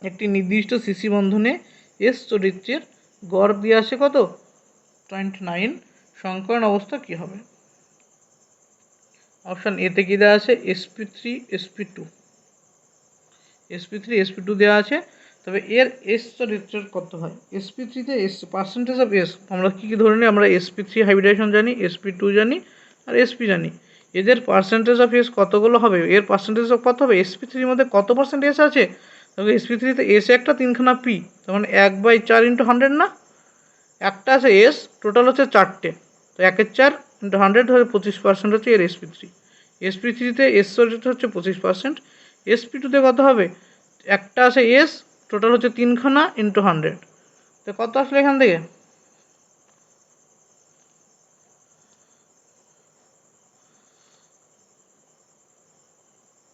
একটি নির্দিষ্ট সিসি বন্ধনে এস চরিত্রের গড় দিয়ে আসে কত 29, সংকরণ অবস্থা কি হবে। অপশান এতে কি দেওয়া আছে sp3 sp2 দেওয়া আছে, তবে এর এস চরিত্রের কত হয়, sp3তে এস পার্সেন্টেজ অফ এস আমরা কী ধরে নিই, আমরা sp3 হাইব্রিডেশন জানি, sp2 জানি আর sp জানি, এদের পার্সেন্টেজ অফ এস কতগুলো হবে, এর পার্সেন্টেজ অফ কত হবে, sp3-র মধ্যে কত পার্সেন্ট এস আছে, তবে sp3-তে এস একটা 3খানা পি, তখন 1/4 × 100 না, একটা আছে এস টোটাল হচ্ছে 4টে, তো 1/4 × 100 হচ্ছে 25% হচ্ছে এর sp3-তে এস চরিত্র হচ্ছে 25%, sp2-তে কত হবে, একটা আছে এস টোটাল হচ্ছে 3খানা × 100, তো কত আসলে এখান থেকে,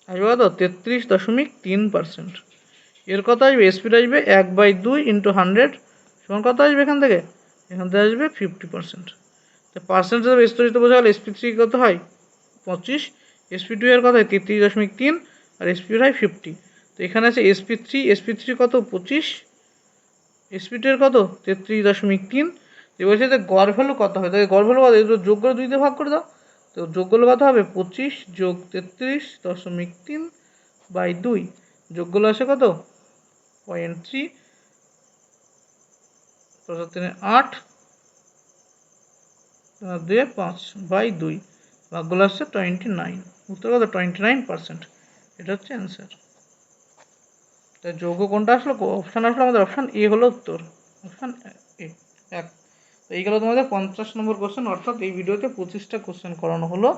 আসবে কত 33.3%। এর কত আসবে, sp আসবে 1/2 × 100 সমান কত আসবে, এখান থেকে আসবে 50%। তো পার্সেন্টেজ অফ স্তরিত বোঝা গেল sp3 কত হয় 25, sp2 এর কত হয় 33.3 আর sp হয় 50। তো এখানে আছে sp3 কত 25, sp2 এর কত 33.3, তো বলছে যে গড় ভ্যালু কত হবে, তাই গড় ভ্যালু কত, এগুলো যোগ করে 2 দিয়ে ভাগ করে দাও, তো যোগ করলে কত হবে 25 যোগ 33.3/2, যোগগুলো আসে কত 0.3 8 2 5/2, ভাগগুলো আসছে 29, উত্তর কত 29%, এটা হচ্ছে অ্যান্সার। তাই যোগ্য কোনটা আসলো, অপশান আসলো আমাদের অপশান এ হলো উত্তর, অপশান এ এক। তো এই গেল তোমাদের 50 নম্বর কোশ্চেন, অর্থাৎ এই ভিডিওতে 25টা কোশ্চেন করানো হলো।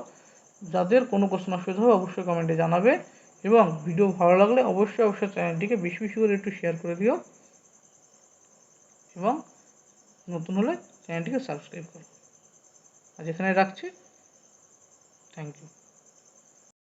যাদের কোনো কোশ্চেন অসুবিধা হবে অবশ্যই কমেন্টে জানাবে, এবং ভিডিও ভালো লাগলে অবশ্যই চ্যানেলটিকে বেশি বেশি করে একটু শেয়ার করে দিও, এবং নতুন হলে চ্যানেলটিকে সাবস্ক্রাইব করো। আজ এখানে রাখছি, থ্যাংক ইউ।